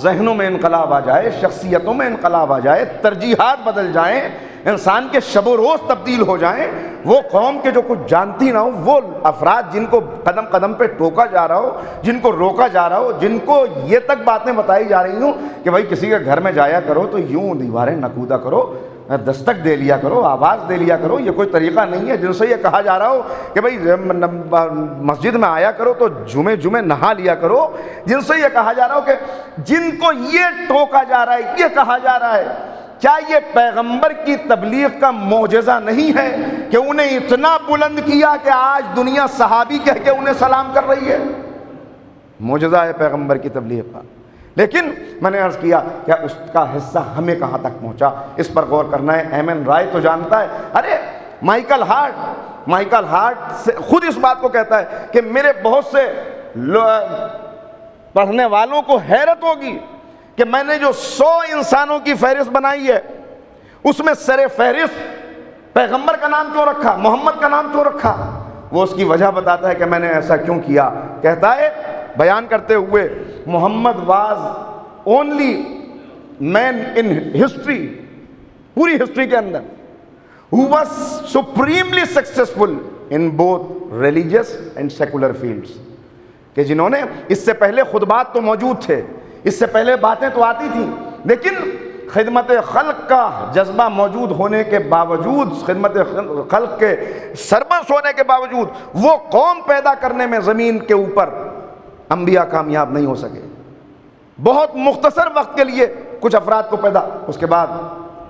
Speaker 7: ذہنوں میں انقلاب آ جائے, شخصیتوں میں انقلاب آ جائے, ترجیحات بدل جائیں, انسان کے شب و روز تبدیل ہو جائیں. وہ قوم کے جو کچھ جانتی نہ ہو, وہ افراد جن کو قدم قدم پہ ٹوکا جا رہا ہو, جن کو روکا جا رہا ہو, جن کو یہ تک باتیں بتائی جا رہی ہوں کہ بھائی کسی کے گھر میں جایا کرو تو یوں دیواریں نکودا کرو, دستک دے لیا کرو, آواز دے لیا کرو, یہ کوئی طریقہ نہیں ہے. جن سے یہ کہا جا رہا ہو کہ بھائی مسجد میں آیا کرو تو جمعے نہا لیا کرو, جن سے یہ کہا جا رہا ہو کہ جن کو یہ ٹوکا جا رہا ہے, یہ کہا جا رہا ہے, کیا یہ پیغمبر کی تبلیغ کا معجزہ نہیں ہے کہ انہیں اتنا بلند کیا کہ آج دنیا صحابی کہہ کے انہیں سلام کر رہی ہے؟ معجزہ ہے پیغمبر کی تبلیغ کا. لیکن میں نے عرض کیا کہ اس کا حصہ ہمیں کہاں تک پہنچا, اس پر غور کرنا ہے. ایم این رائے تو جانتا ہے, ارے مائیکل ہارٹ سے خود اس بات کو کہتا ہے کہ میرے بہت سے پڑھنے والوں کو حیرت ہوگی کہ میں نے جو 100 انسانوں کی فہرست بنائی ہے اس میں سر فہرست پیغمبر کا نام کیوں رکھا, محمد کا نام کیوں رکھا. وہ اس کی وجہ بتاتا ہے کہ میں نے ایسا کیوں کیا. کہتا ہے بیان کرتے ہوئے, Muhammad was only man in history, پوری ہسٹری کے اندر, who was supremely successful in both religious and secular fields, کہ جنہوں نے, اس سے پہلے خطبات تو موجود تھے, اس سے پہلے باتیں تو آتی تھیں, لیکن خدمت خلق کا جذبہ موجود ہونے کے باوجود, خدمت خلق کے سربرس ہونے کے باوجود, وہ قوم پیدا کرنے میں زمین کے اوپر انبیاء کامیاب نہیں ہو سکے. بہت مختصر وقت کے لیے کچھ افراد کو پیدا, اس کے بعد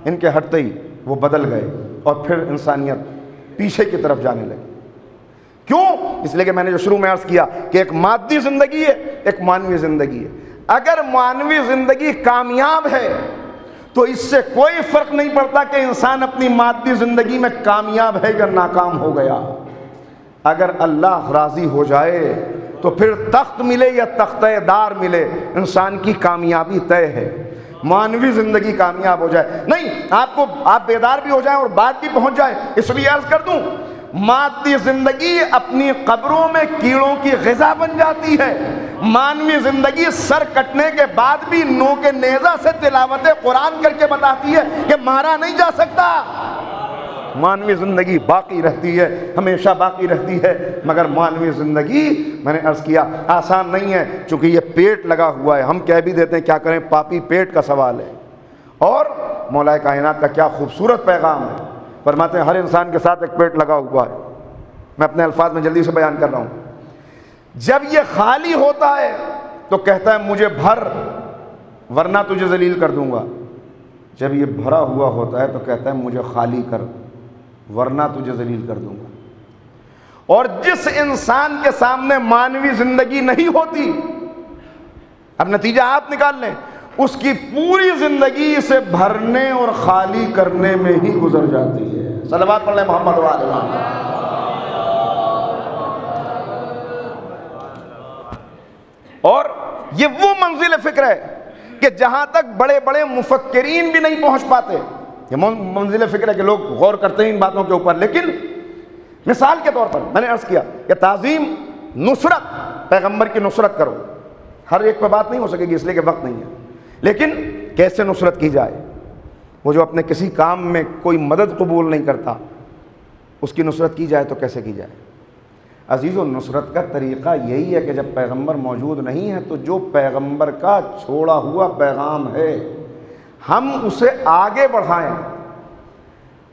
Speaker 7: ان کے ہٹتے ہی وہ بدل گئے. اور پھر انسانیت پیچھے کی طرف جانے لگی۔ کیوں؟ اس لیے کہ میں نے جو شروع میں عرض کیا کہ ایک مادی زندگی ہے، ایک معنوی زندگی ہے۔ اگر معنوی زندگی کامیاب ہے تو اس سے کوئی فرق نہیں پڑتا کہ انسان اپنی مادی زندگی میں کامیاب ہے یا ناکام ہو گیا۔ اگر اللہ راضی ہو جائے تو پھر تخت ملے یا تختہ دار ملے، انسان کی کامیابی طے ہے۔ معنوی زندگی کامیاب ہو جائے نہیں، آپ بیدار بھی ہو جائیں اور بات بھی پہنچ جائے۔ اس لیے عرض کر دوں، مادی زندگی اپنی قبروں میں کیڑوں کی غذا بن جاتی ہے، معنوی زندگی سر کٹنے کے بعد بھی نو کے نیزہ سے تلاوت قرآن کر کے بتاتی ہے کہ مارا نہیں جا سکتا۔ معنوی زندگی باقی رہتی ہے، ہمیشہ باقی رہتی ہے، مگر معنوی زندگی میں نے عرض کیا آسان نہیں ہے، چونکہ یہ پیٹ لگا ہوا ہے۔ ہم کہہ بھی دیتے ہیں کیا کریں، پاپی پیٹ کا سوال ہے۔ اور مولا کائنات کا کیا خوبصورت پیغام ہے، فرماتے ہیں ہر انسان کے ساتھ ایک پیٹ لگا ہوا ہے۔ میں اپنے الفاظ میں جلدی سے بیان کر رہا ہوں۔ جب یہ خالی ہوتا ہے تو کہتا ہے مجھے بھر ورنہ تجھے ذلیل کر دوں گا، جب یہ بھرا ہوا ہوتا ہے تو کہتا ہے مجھے خالی کر ورنہ تجھے ذلیل کر دوں گا۔ اور جس انسان کے سامنے معنوی زندگی نہیں ہوتی، اب نتیجہ آپ نکال لیں، اس کی پوری زندگی اسے بھرنے اور خالی کرنے میں ہی گزر جاتی ہے۔ صلوات پڑھ لیں محمد و آل محمد۔ اور یہ وہ منزل فکر ہے کہ جہاں تک بڑے بڑے مفکرین بھی نہیں پہنچ پاتے۔ یہ منزل فکر ہے کہ لوگ غور کرتے ہیں ان باتوں کے اوپر، لیکن مثال کے طور پر میں نے عرض کیا کہ تعظیم، نصرت، پیغمبر کی نصرت کرو، ہر ایک پہ بات نہیں ہو سکے گی اس لیے کہ وقت نہیں ہے، لیکن کیسے نصرت کی جائے؟ وہ جو اپنے کسی کام میں کوئی مدد قبول نہیں کرتا، اس کی نصرت کی جائے تو کیسے کی جائے؟ عزیزو، نصرت کا طریقہ یہی ہے کہ جب پیغمبر موجود نہیں ہے تو جو پیغمبر کا چھوڑا ہوا پیغام ہے ہم اسے آگے بڑھائیں۔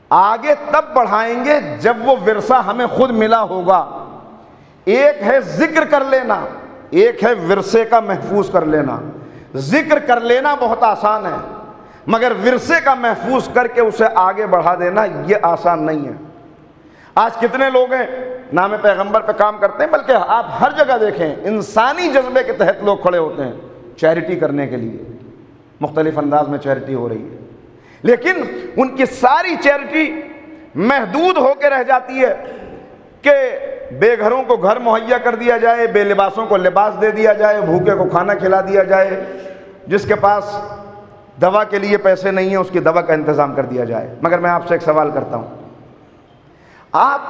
Speaker 7: آگے تب بڑھائیں گے جب وہ ورثہ ہمیں خود ملا ہوگا۔ ایک ہے ذکر کر لینا، ایک ہے ورثے کا محفوظ کر لینا۔ ذکر کر لینا بہت آسان ہے، مگر ورثے کا محفوظ کر کے اسے آگے بڑھا دینا یہ آسان نہیں ہے۔ آج کتنے لوگ ہیں نام پیغمبر پہ کام کرتے ہیں، بلکہ آپ ہر جگہ دیکھیں انسانی جذبے کے تحت لوگ کھڑے ہوتے ہیں چیریٹی کرنے کے لیے، مختلف انداز میں چیریٹی ہو رہی ہے، لیکن ان کی ساری چیریٹی محدود ہو کے رہ جاتی ہے کہ بے گھروں کو گھر مہیا کر دیا جائے، بے لباسوں کو لباس دے دیا جائے، بھوکے کو کھانا کھلا دیا جائے، جس کے پاس دوا کے لیے پیسے نہیں ہیں اس کی دوا کا انتظام کر دیا جائے۔ مگر میں آپ سے ایک سوال کرتا ہوں، آپ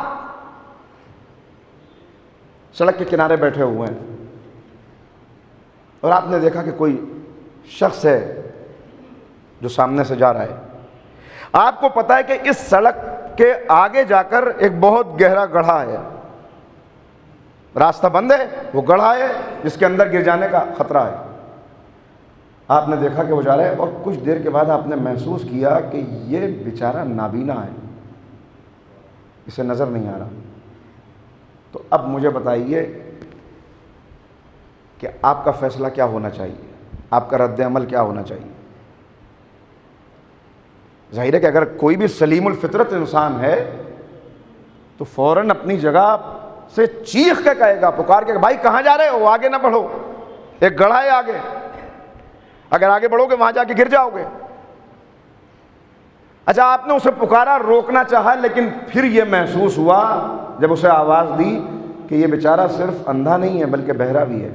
Speaker 7: سڑک کے کنارے بیٹھے ہوئے ہیں اور آپ نے دیکھا کہ کوئی شخص ہے جو سامنے سے جا رہا ہے، آپ کو پتا ہے کہ اس سڑک کے آگے جا کر ایک بہت گہرا گڑھا ہے، راستہ بند ہے، وہ گڑھا ہے جس کے اندر گر جانے کا خطرہ ہے۔ آپ نے دیکھا کہ وہ جا رہا ہے اور کچھ دیر کے بعد آپ نے محسوس کیا کہ یہ بیچارہ نابینا ہے، اسے نظر نہیں آ رہا۔ تو اب مجھے بتائیے کہ آپ کا فیصلہ کیا ہونا چاہیے، آپ کا رد عمل کیا ہونا چاہیے؟ ظاہر ہے کہ اگر کوئی بھی سلیم الفطرت انسان ہے تو فوراً اپنی جگہ سے چیخ کے کہے گا، پکار کے، بھائی کہاں جا رہے ہو، آگے نہ بڑھو، ایک گڑھا ہے آگے، اگر آگے بڑھو گے وہاں جا کے گر جاؤ گے۔ اچھا، آپ نے اسے پکارا، روکنا چاہا، لیکن پھر یہ محسوس ہوا جب اسے آواز دی کہ یہ بیچارہ صرف اندھا نہیں ہے بلکہ بہرا بھی ہے،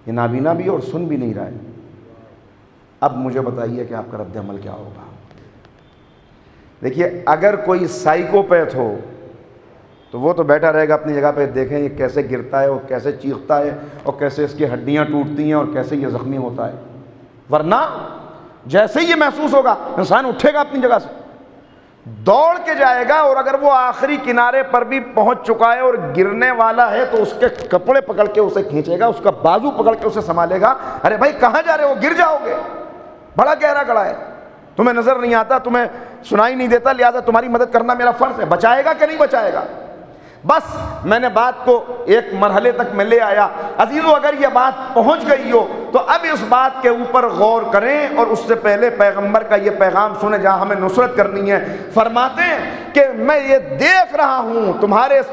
Speaker 7: یہ نابینا بھی ہے اور سن بھی نہیں رہا ہے۔ اب مجھے بتائیے کہ آپ کا رد عمل کیا ہوگا؟ دیکھیے، اگر کوئی سائیکوپیتھ ہو تو وہ تو بیٹھا رہے گا اپنی جگہ پہ، دیکھیں یہ کیسے گرتا ہے اور کیسے چیختا ہے اور کیسے اس کی ہڈیاں ٹوٹتی ہیں اور کیسے یہ زخمی ہوتا ہے، ورنہ جیسے ہی یہ محسوس ہوگا انسان اٹھے گا اپنی جگہ سے، دوڑ کے جائے گا، اور اگر وہ آخری کنارے پر بھی پہنچ چکا ہے اور گرنے والا ہے تو اس کے کپڑے پکڑ کے اسے کھینچے گا، اس کا بازو پکڑ کے اسے سنبھالے گا، ارے بھائی کہاں جا رہے ہو، گر جاؤ گے، بڑا گہرا گڑھا ہے، تمہیں نظر نہیں آتا، تمہیں سنائی نہیں دیتا، لہذا تمہاری مدد کرنا میرا فرض ہے۔ بچائے گا کہ نہیں بچائے گا؟ بس میں نے بات کو ایک مرحلے تک میں لے آیا عزیزو اگر یہ بات پہنچ گئی ہو تو اب اس بات کے اوپر غور کریں اور اس سے پہلے پیغمبر کا یہ پیغام سنیں جہاں ہمیں نصرت کرنی ہے۔ فرماتے ہیں کہ میں یہ دیکھ رہا ہوں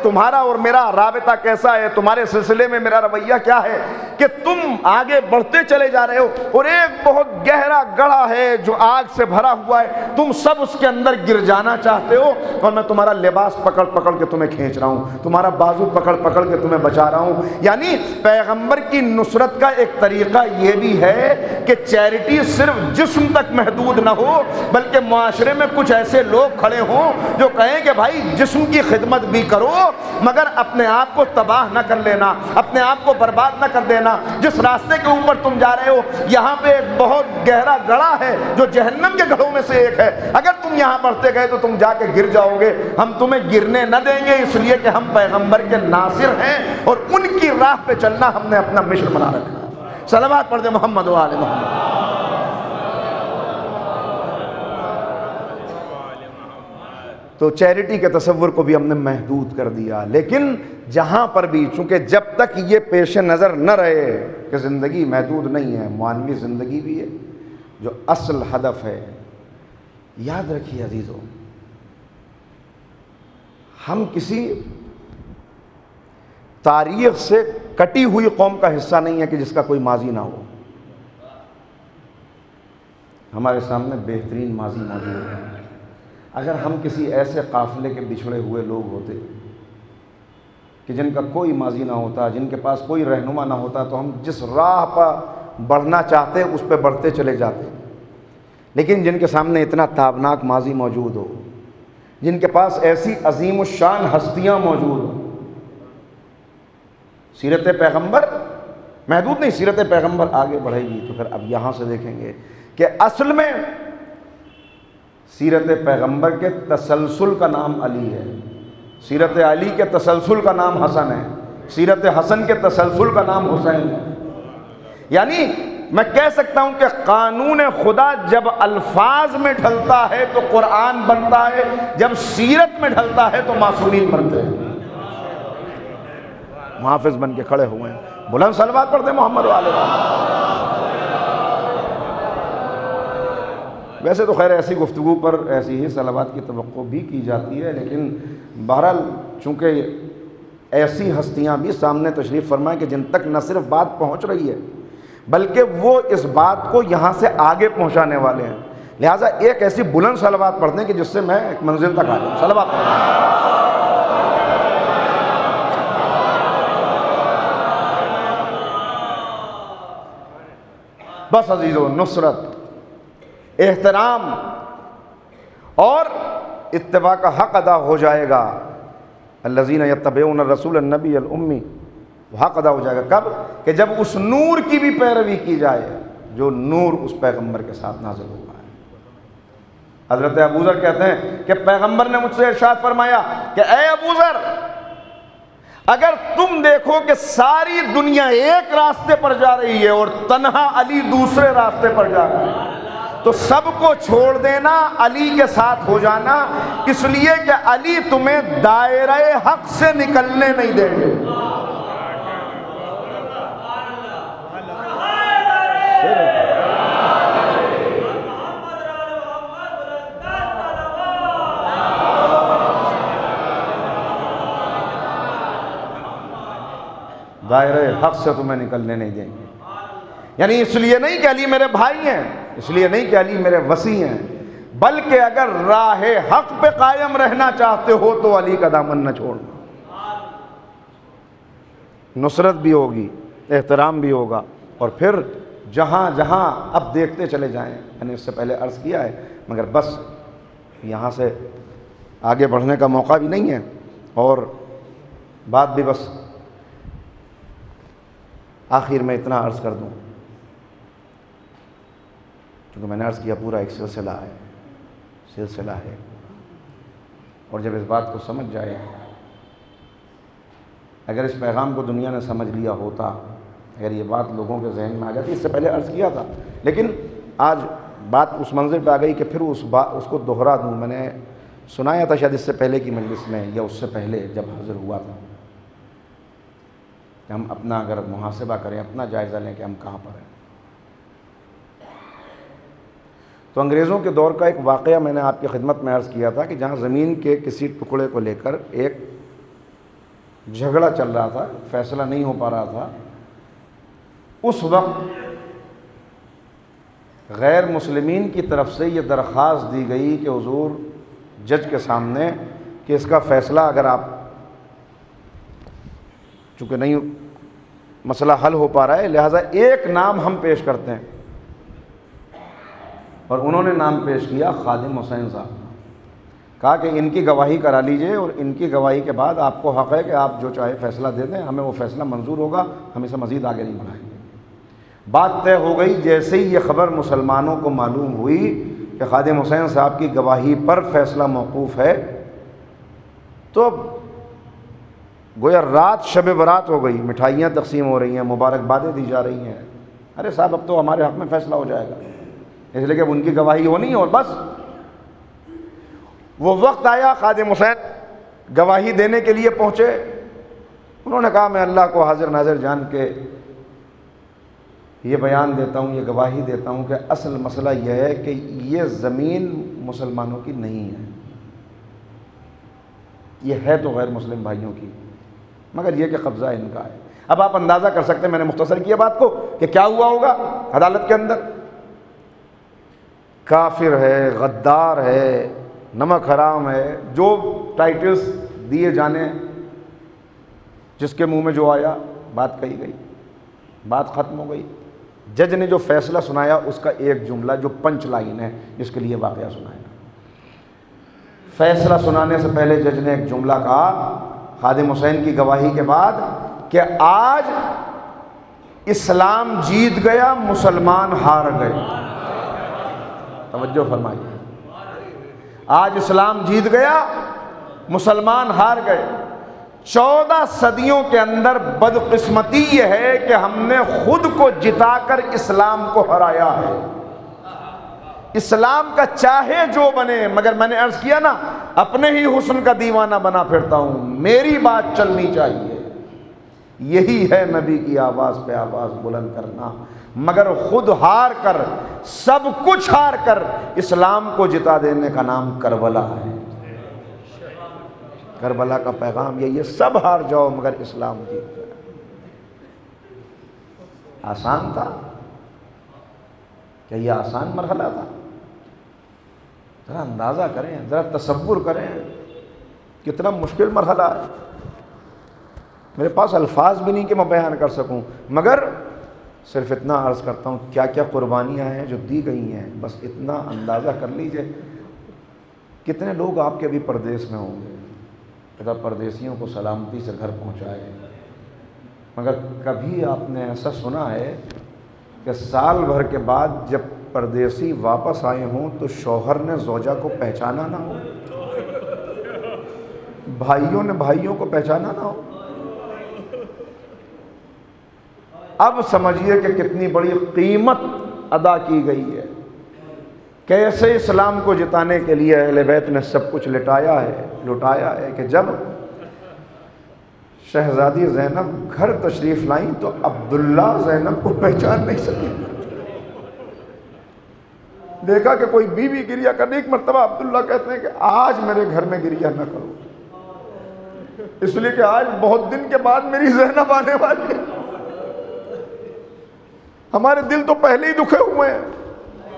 Speaker 7: تمہارا اور میرا رابطہ کیسا ہے، تمہارے سلسلے میں میرا رویہ کیا ہے کہ تم آگے بڑھتے چلے جا رہے ہو اور ایک بہت گہرا گڑھا ہے جو آگ سے بھرا ہوا ہے، تم سب اس کے اندر گر جانا چاہتے ہو اور میں تمہارا لباس پکڑ پکڑ کے تمہیں کھینچ رہا ہوں، تمہارا بازو پکڑ پکڑ کے تمہیں بچا رہا ہوں۔ یعنی پیغمبر کی نصرت کا ایک طریقہ یہ بھی ہے کہ چیریٹی صرف جسم تک محدود نہ ہو، بلکہ معاشرے میں کچھ ایسے لوگ کھڑے ہوں جو کہیں کہ بھائی جسم کی خدمت بھی کرو مگر اپنے آپ کو تباہ نہ کر لینا، اپنے آپ کو برباد نہ کر دینا۔ جس راستے کے اوپر تم جا رہے ہو یہاں پہ ایک بہت گہرا گڑھا ہے جو جہنم کے گڑھوں میں سے ایک ہے، اگر تم یہاں بڑھتے گئے تو تم جا کے گر جاؤ گے، ہم تمہیں گرنے نہ دیں گے، اس لیے کہ ہم پیغمبر کے ناصر ہیں اور ان کی راہ پہ چلنا ہم نے اپنا مشن بنا رکھا ہے۔ صلوات پڑھ دے محمد و آل محمد۔ تو چیریٹی کے تصور کو بھی ہم نے محدود کر دیا، لیکن جہاں پر بھی چونکہ جب تک یہ پیش نظر نہ رہے کہ زندگی محدود نہیں ہے، معنوی زندگی بھی ہے جو اصل ہدف ہے۔ یاد رکھیے عزیزو، ہم کسی تاریخ سے کٹی ہوئی قوم کا حصہ نہیں ہے کہ جس کا کوئی ماضی نہ ہو۔ ہمارے سامنے بہترین ماضی موجود ہے۔ اگر ہم کسی ایسے قافلے کے بچھڑے ہوئے لوگ ہوتے کہ جن کا کوئی ماضی نہ ہوتا، جن کے پاس کوئی رہنما نہ ہوتا، تو ہم جس راہ پر بڑھنا چاہتے اس پہ بڑھتے چلے جاتے، لیکن جن کے سامنے اتنا تابناک ماضی موجود ہو، جن کے پاس ایسی عظیم الشان ہستیاں موجود ہوں، سیرت پیغمبر محدود نہیں، سیرت پیغمبر آگے بڑھے گی تو پھر اب یہاں سے دیکھیں گے کہ اصل میں سیرت پیغمبر کے تسلسل کا نام علی ہے، سیرت علی کے تسلسل کا نام حسن ہے، سیرت حسن کے تسلسل کا نام حسین ہے۔ یعنی میں کہہ سکتا ہوں کہ قانون خدا جب الفاظ میں ڈھلتا ہے تو قرآن بنتا ہے، جب سیرت میں ڈھلتا ہے تو معصومین بنتے ہیں۔ محافظ بن کے کھڑے ہوئے ہیں، بلند صلوات پڑھتے محمد و آل محمد۔ ویسے تو خیر ایسی گفتگو پر ایسی ہی صلوات کی توقع بھی کی جاتی ہے، لیکن بہرحال چونکہ ایسی ہستیاں بھی سامنے تشریف فرمائیں کہ جن تک نہ صرف بات پہنچ رہی ہے بلکہ وہ اس بات کو یہاں سے آگے پہنچانے والے ہیں، لہٰذا ایک ایسی بلند صلوات پڑھتے ہیں کہ جس سے میں ایک منزل تک آ جاؤں۔ صلوات پڑھتے ہیں۔ بس عزیزو، نصرت، احترام اور اتباع کا حق ادا ہو جائے گا۔ الذین یتبعون الرسول النبی الامی، وہ حق ادا ہو جائے گا کب؟ کہ جب اس نور کی بھی پیروی کی جائے جو نور اس پیغمبر کے ساتھ نازل ہوا ہے۔ حضرت ابو ذر کہتے ہیں کہ پیغمبر نے مجھ سے ارشاد فرمایا کہ اے ابو ذر، اگر تم دیکھو کہ ساری دنیا ایک راستے پر جا رہی ہے اور تنہا علی دوسرے راستے پر جا رہا ہے تو سب کو چھوڑ دینا، علی کے ساتھ ہو جانا، اس لیے کہ علی تمہیں دائرہ حق سے نکلنے نہیں دیں گے۔ دائرہ حق سے تمہیں نکلنے نہیں دیں گے، یعنی اس لیے نہیں کہ علی میرے بھائی ہیں، اس لیے نہیں کہ علی میرے وصی ہیں، بلکہ اگر راہ حق پہ قائم رہنا چاہتے ہو تو علی کا دامن نہ چھوڑنا۔ نصرت بھی ہوگی، احترام بھی ہوگا، اور پھر جہاں جہاں اب دیکھتے چلے جائیں، میں نے اس سے پہلے عرض کیا ہے مگر بس یہاں سے آگے بڑھنے کا موقع بھی نہیں ہے اور بات بھی بس آخر میں اتنا عرض کر دوں، کیونکہ میں نے عرض کیا پورا ایک سلسلہ ہے، اور جب اس بات کو سمجھ جائے، اگر اس پیغام کو دنیا نے سمجھ لیا ہوتا، اگر یہ بات لوگوں کے ذہن میں آ جاتی، اس سے پہلے عرض کیا تھا لیکن آج بات اس منظر پہ آ گئی کہ پھر اس کو دوہرا دوں۔ میں نے سنایا تھا شاید اس سے پہلے کی مجلس میں یا اس سے پہلے جب حاضر ہوا تھا کہ ہم اپنا اگر محاسبہ کریں، اپنا جائزہ لیں کہ ہم کہاں پر ہیں۔ تو انگریزوں کے دور کا ایک واقعہ میں نے آپ کی خدمت میں عرض کیا تھا کہ جہاں زمین کے کسی ٹکڑے کو لے کر ایک جھگڑا چل رہا تھا، فیصلہ نہیں ہو پا رہا تھا، اس وقت غیر مسلمین کی طرف سے یہ درخواست دی گئی کہ حضور جج کے سامنے کہ اس کا فیصلہ اگر آپ، چونکہ نہیں مسئلہ حل ہو پا رہا ہے، لہٰذا ایک نام ہم پیش کرتے ہیں۔ اور انہوں نے نام پیش کیا خادم حسین صاحب، کہا کہ ان کی گواہی کرا لیجئے اور ان کی گواہی کے بعد آپ کو حق ہے کہ آپ جو چاہے فیصلہ دے دیں، ہمیں وہ فیصلہ منظور ہوگا، ہم اسے مزید آگے نہیں بڑھائیں گے۔ بات طے ہو گئی۔ جیسے ہی یہ خبر مسلمانوں کو معلوم ہوئی کہ خادم حسین صاحب کی گواہی پر فیصلہ موقوف ہے، تو گویا رات شب برات ہو گئی، مٹھائیاں تقسیم ہو رہی ہیں، مبارکبادیں دی جا رہی ہیں، ارے صاحب اب تو ہمارے حق میں فیصلہ ہو جائے گا، اس لیے کہ اب ان کی گواہی ہونی ہے اور بس۔ وہ وقت آیا، خادم حسین گواہی دینے کے لیے پہنچے۔ انہوں نے کہا میں اللہ کو حاضر ناظر جان کے یہ بیان دیتا ہوں، یہ گواہی دیتا ہوں کہ اصل مسئلہ یہ ہے کہ یہ زمین مسلمانوں کی نہیں ہے، یہ ہے تو غیر مسلم بھائیوں کی، مگر یہ کہ قبضہ ان کا ہے۔ اب آپ اندازہ کر سکتے ہیں، میں نے مختصر کیا بات کو، کہ کیا ہوا ہوگا عدالت کے اندر۔ کافر ہے، غدار ہے، نمک حرام ہے، جو ٹائٹلز دیے جانے، جس کے منہ میں جو آیا بات کہی گئی، بات ختم ہو گئی۔ جج نے جو فیصلہ سنایا اس کا ایک جملہ جو پنچ لائن ہے جس کے لیے واقعہ سنایا، فیصلہ سنانے سے پہلے جج نے ایک جملہ کہا خادم حسین کی گواہی کے بعد کہ آج اسلام جیت گیا، مسلمان ہار گئے۔ توجہ فرمائیے، آج اسلام جیت گیا، مسلمان ہار گئے۔ 14 صدیوں کے اندر بدقسمتی یہ ہے کہ ہم نے خود کو جتا کر اسلام کو ہرایا ہے۔ اسلام کا چاہے جو بنے، مگر میں نے عرض کیا نا، اپنے ہی حسن کا دیوانہ بنا پھرتا ہوں، میری بات چلنی چاہیے۔ یہی ہے نبی کی آواز پہ آواز بلند کرنا، مگر خود ہار کر، سب کچھ ہار کر اسلام کو جتا دینے کا نام کربلا ہے۔ کربلا کا پیغام یہی ہے، سب ہار جاؤ مگر اسلام جیت جائے۔ آسان تھا کیا؟ یہ آسان مرحلہ تھا؟ ذرا اندازہ کریں، ذرا تصور کریں کتنا مشکل مرحلہ ہے۔ میرے پاس الفاظ بھی نہیں کہ میں بیان کر سکوں، مگر صرف اتنا عرض کرتا ہوں کیا کیا قربانیاں ہیں جو دی گئی ہیں، بس اتنا اندازہ کر لیجئے۔ کتنے لوگ آپ کے ابھی پردیس میں ہوں گے، خدا پردیسیوں کو سلامتی سے گھر پہنچائے، مگر کبھی آپ نے ایسا سنا ہے کہ سال بھر کے بعد جب پردیسی واپس آئے ہوں تو شوہر نے زوجہ کو پہچانا نہ ہو، بھائیوں نے بھائیوں کو پہچانا نہ ہو؟ اب سمجھیے کہ کتنی بڑی قیمت ادا کی گئی ہے، کیسے اسلام کو جتانے کے لیے اہل بیت نے سب کچھ لٹایا ہے کہ جب شہزادی زینب گھر تشریف لائیں تو عبداللہ زینب کو پہچان نہیں سکی۔ دیکھا کہ کوئی بیوی گریہ کرنے، ایک مرتبہ عبداللہ کہتے ہیں کہ آج میرے گھر میں گریہ نہ کرو، اس لیے کہ آج بہت دن کے بعد میری زینب آنے والی ہے۔ ہمارے دل تو پہلے ہی دکھے ہوئے ہیں۔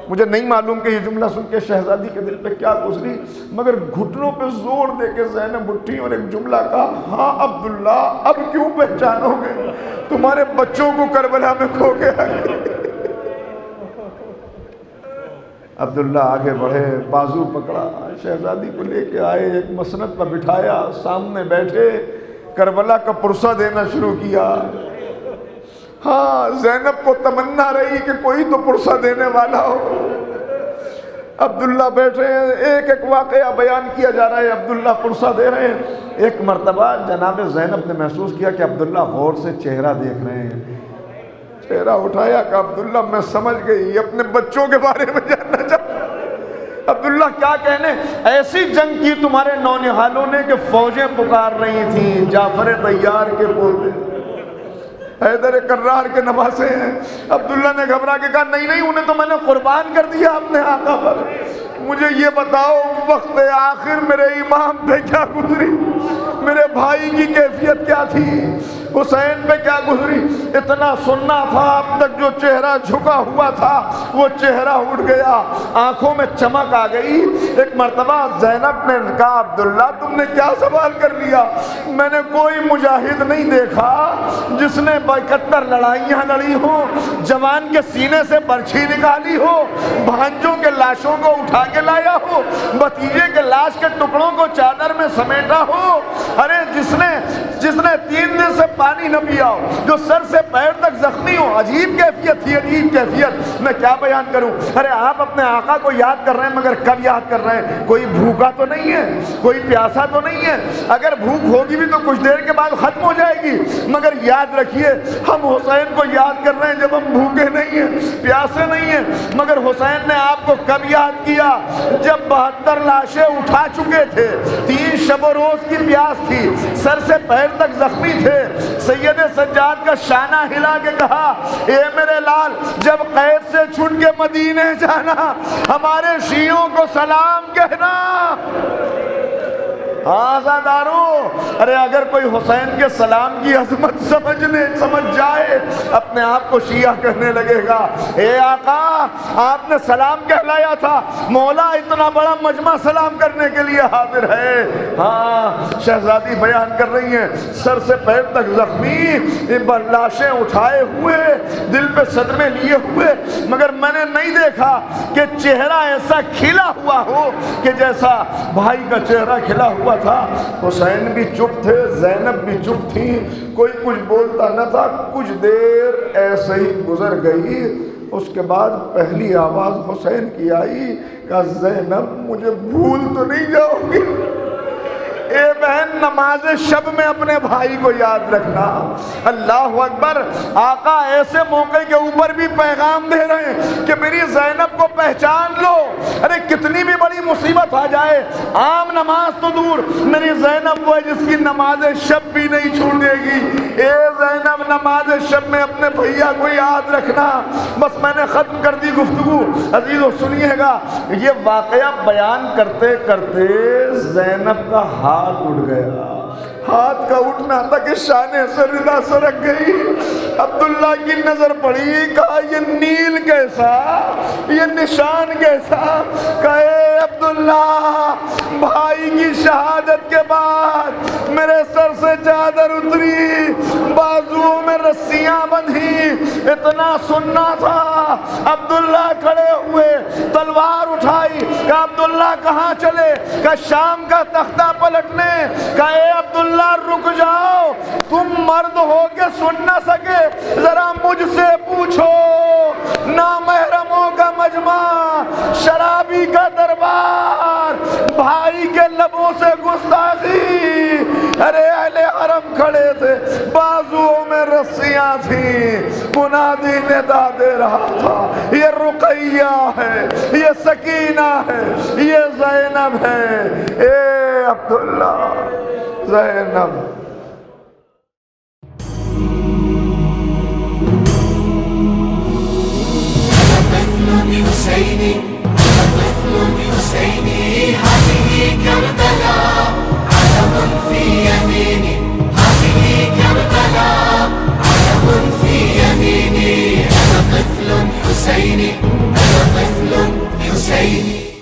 Speaker 7: مجھے نہیں معلوم کہ یہ جملہ سن کے شہزادی کے دل پہ کیا گزری، مگر گھٹنوں پہ زور دے کے زینب اٹھی اور ایک جملہ کہا، ہاں عبداللہ اب کیوں پہچانو گے، تمہارے بچوں کو کربلا میں کھو کے آئے۔ عبداللہ آگے بڑھے، بازو پکڑا، شہزادی کو لے کے آئے، ایک مسند پر بٹھایا، سامنے بیٹھے، کربلا کا پرسہ دینا شروع کیا۔ ہاں زینب کو تمنا رہی کہ کوئی تو پرسہ دینے والا ہو۔ عبداللہ بیٹھے ہیں، ایک ایک واقعہ بیان کیا جا رہا ہے، عبداللہ پرسہ دے رہے ہیں۔ ایک مرتبہ جناب زینب نے محسوس کیا کہ عبداللہ غور سے چہرہ دیکھ رہے ہیں، چہرہ اٹھایا کہ عبداللہ میں سمجھ گئی، اپنے بچوں کے بارے میں جاننا چاہتا۔ عبداللہ کیا کہنے، ایسی جنگ کی تمہارے نونہالوں نے کہ فوجیں پکار رہی تھیں، جعفر طیار کے پوتے، حیدر کرار کے نواسے ہیں۔ عبداللہ نے گھبرا کے کہا نہیں نہیں، انہیں تو میں نے قربان کر دیا اپنے آقا پر۔ مجھے یہ بتاؤ وقت آخر میرے امام پہ کیا گزری، میرے بھائی کی کیفیت کیا تھی، حسین پہ کیا گزری؟ اتنا سننا تھا، اب تک جو چہرہ جھکا ہوا تھا وہ چہرہ اٹھ گیا، آنکھوں میں چمک آ گئی۔ ایک مرتبہ زینب نے کہا عبداللہ تم نے کیا سوال کر لیا؟ میں نے کوئی مجاہد نہیں دیکھا جس نے 71 لڑائیاں لڑی ہوں، جوان کے سینے سے برچھی نکالی ہو، بھانجوں کے لاشوں کو اٹھا کے لایا ہو، بھتیجے کے لاش کے ٹکڑوں کو چادر میں سمیٹا ہو، ارے جس نے 3 دن سے پانی نہ پیا ہو، جو سر سے پیر تک زخمی ہو۔ عجیب کیفیت تھی، عجیب کیفیت، میں کیا بیان کروں۔ ارے آپ اپنے آقا کو یاد کر رہے ہیں، مگر کب یاد کر رہے ہیں؟ کوئی بھوکا تو نہیں ہے، کوئی پیاسا تو نہیں ہے، اگر بھوک ہوگی بھی تو کچھ دیر کے بعد ختم ہو جائے گی، مگر یاد رکھیے ہم حسین کو یاد کر رہے ہیں جب ہم بھوکے نہیں ہیں، پیاسے نہیں ہیں۔ مگر حسین نے آپ کو کب یاد کیا؟ جب 72 لاشیں اٹھا چکے تھے، 3 شب و روز کی پیاس تھی، سر سے پیر تک زخمی تھے۔ سید سجاد کا شانہ ہلا کے کہا اے میرے لال، جب قید سے چھٹ کے مدینے جانا، ہمارے شیعوں کو سلام کہنا۔ ہاں آزادارو، ارے اگر کوئی حسین کے سلام کی عظمت سمجھ جائے، اپنے آپ کو شیعہ کہنے لگے گا اے آقا آپ نے سلام کہلایا تھا، مولا اتنا بڑا مجمع سلام کرنے کے لیے حاضر ہے۔ ہاں شہزادی بیان کر رہی ہیں، سر سے پیر تک زخمی، لاشیں اٹھائے ہوئے، دل پہ صدمے لیے ہوئے، مگر میں نے نہیں دیکھا کہ چہرہ ایسا کھلا ہوا ہو کہ جیسا بھائی کا چہرہ کھلا ہوا تھا۔ حسین بھی چپ تھے، زینب بھی چپ تھی، کوئی کچھ بولتا نہ تھا۔ کچھ دیر ایسے ہی گزر گئی، اس کے بعد پہلی آواز حسین کی آئی، کہا زینب مجھے بھول تو نہیں جاؤ گی؟ اے بہن نماز شب میں اپنے بھائی کو یاد رکھنا۔ اللہ اکبر، آقا ایسے موقع کے اوپر بھی پیغام دے رہے ہیں کہ میری زینب کو پہچان لو۔ ارے کتنی بھی بڑی مصیبت آ جائے، عام نماز تو دور، میری زینب وہ ہے جس کی نماز شب بھی نہیں چھوٹے گی۔ اے زینب نماز شب میں اپنے بھیا کو یاد رکھنا۔ بس میں نے ختم کر دی گفتگو، عزیزو سنیے گا، یہ واقعہ بیان کرتے کرتے زینب کا ہاتھ اٹھ گیا۔ ہاتھ کا اٹھنا تھا کہ شانے سے ردا سرک گئی۔ عبداللہ کی نظر پڑی، کہا یہ نیل کیسا، یہ نشان کیسا؟ کہا اے عبداللہ بھائی کی شہادت کے بعد میرے سر سے چادر اتری، بازوؤں میں رسیاں بندھی، اتنا سننا تھا۔ عبداللہ کھڑے ہوئے، تلوار اٹھائی، کہا عبداللہ کہاں چلے؟ کہا شام کا تختہ پلٹنے۔ کہا اے عبداللہ رک جاؤ، تم مرد ہو کے سن نہ سکے، ذرا مجھ سے پوچھو۔ نامحرموں کا مجمع، شرابی کا دربار، بھائی کے لبوں سے گستاخی۔ ارے اہل حرم کھڑے تھے، بازوؤں میں رسیاں تھیں، منادی ندا دے رہا تھا یہ رقیہ ہے، یہ سکینہ ہے، یہ زینب ہے۔ اے عبداللہ زینب۔
Speaker 8: حسيني طفل حسيني هذه كربلاء علم في يميني هذه كربلاء علم في يميني أنا طفل حسيني أنا طفل حسيني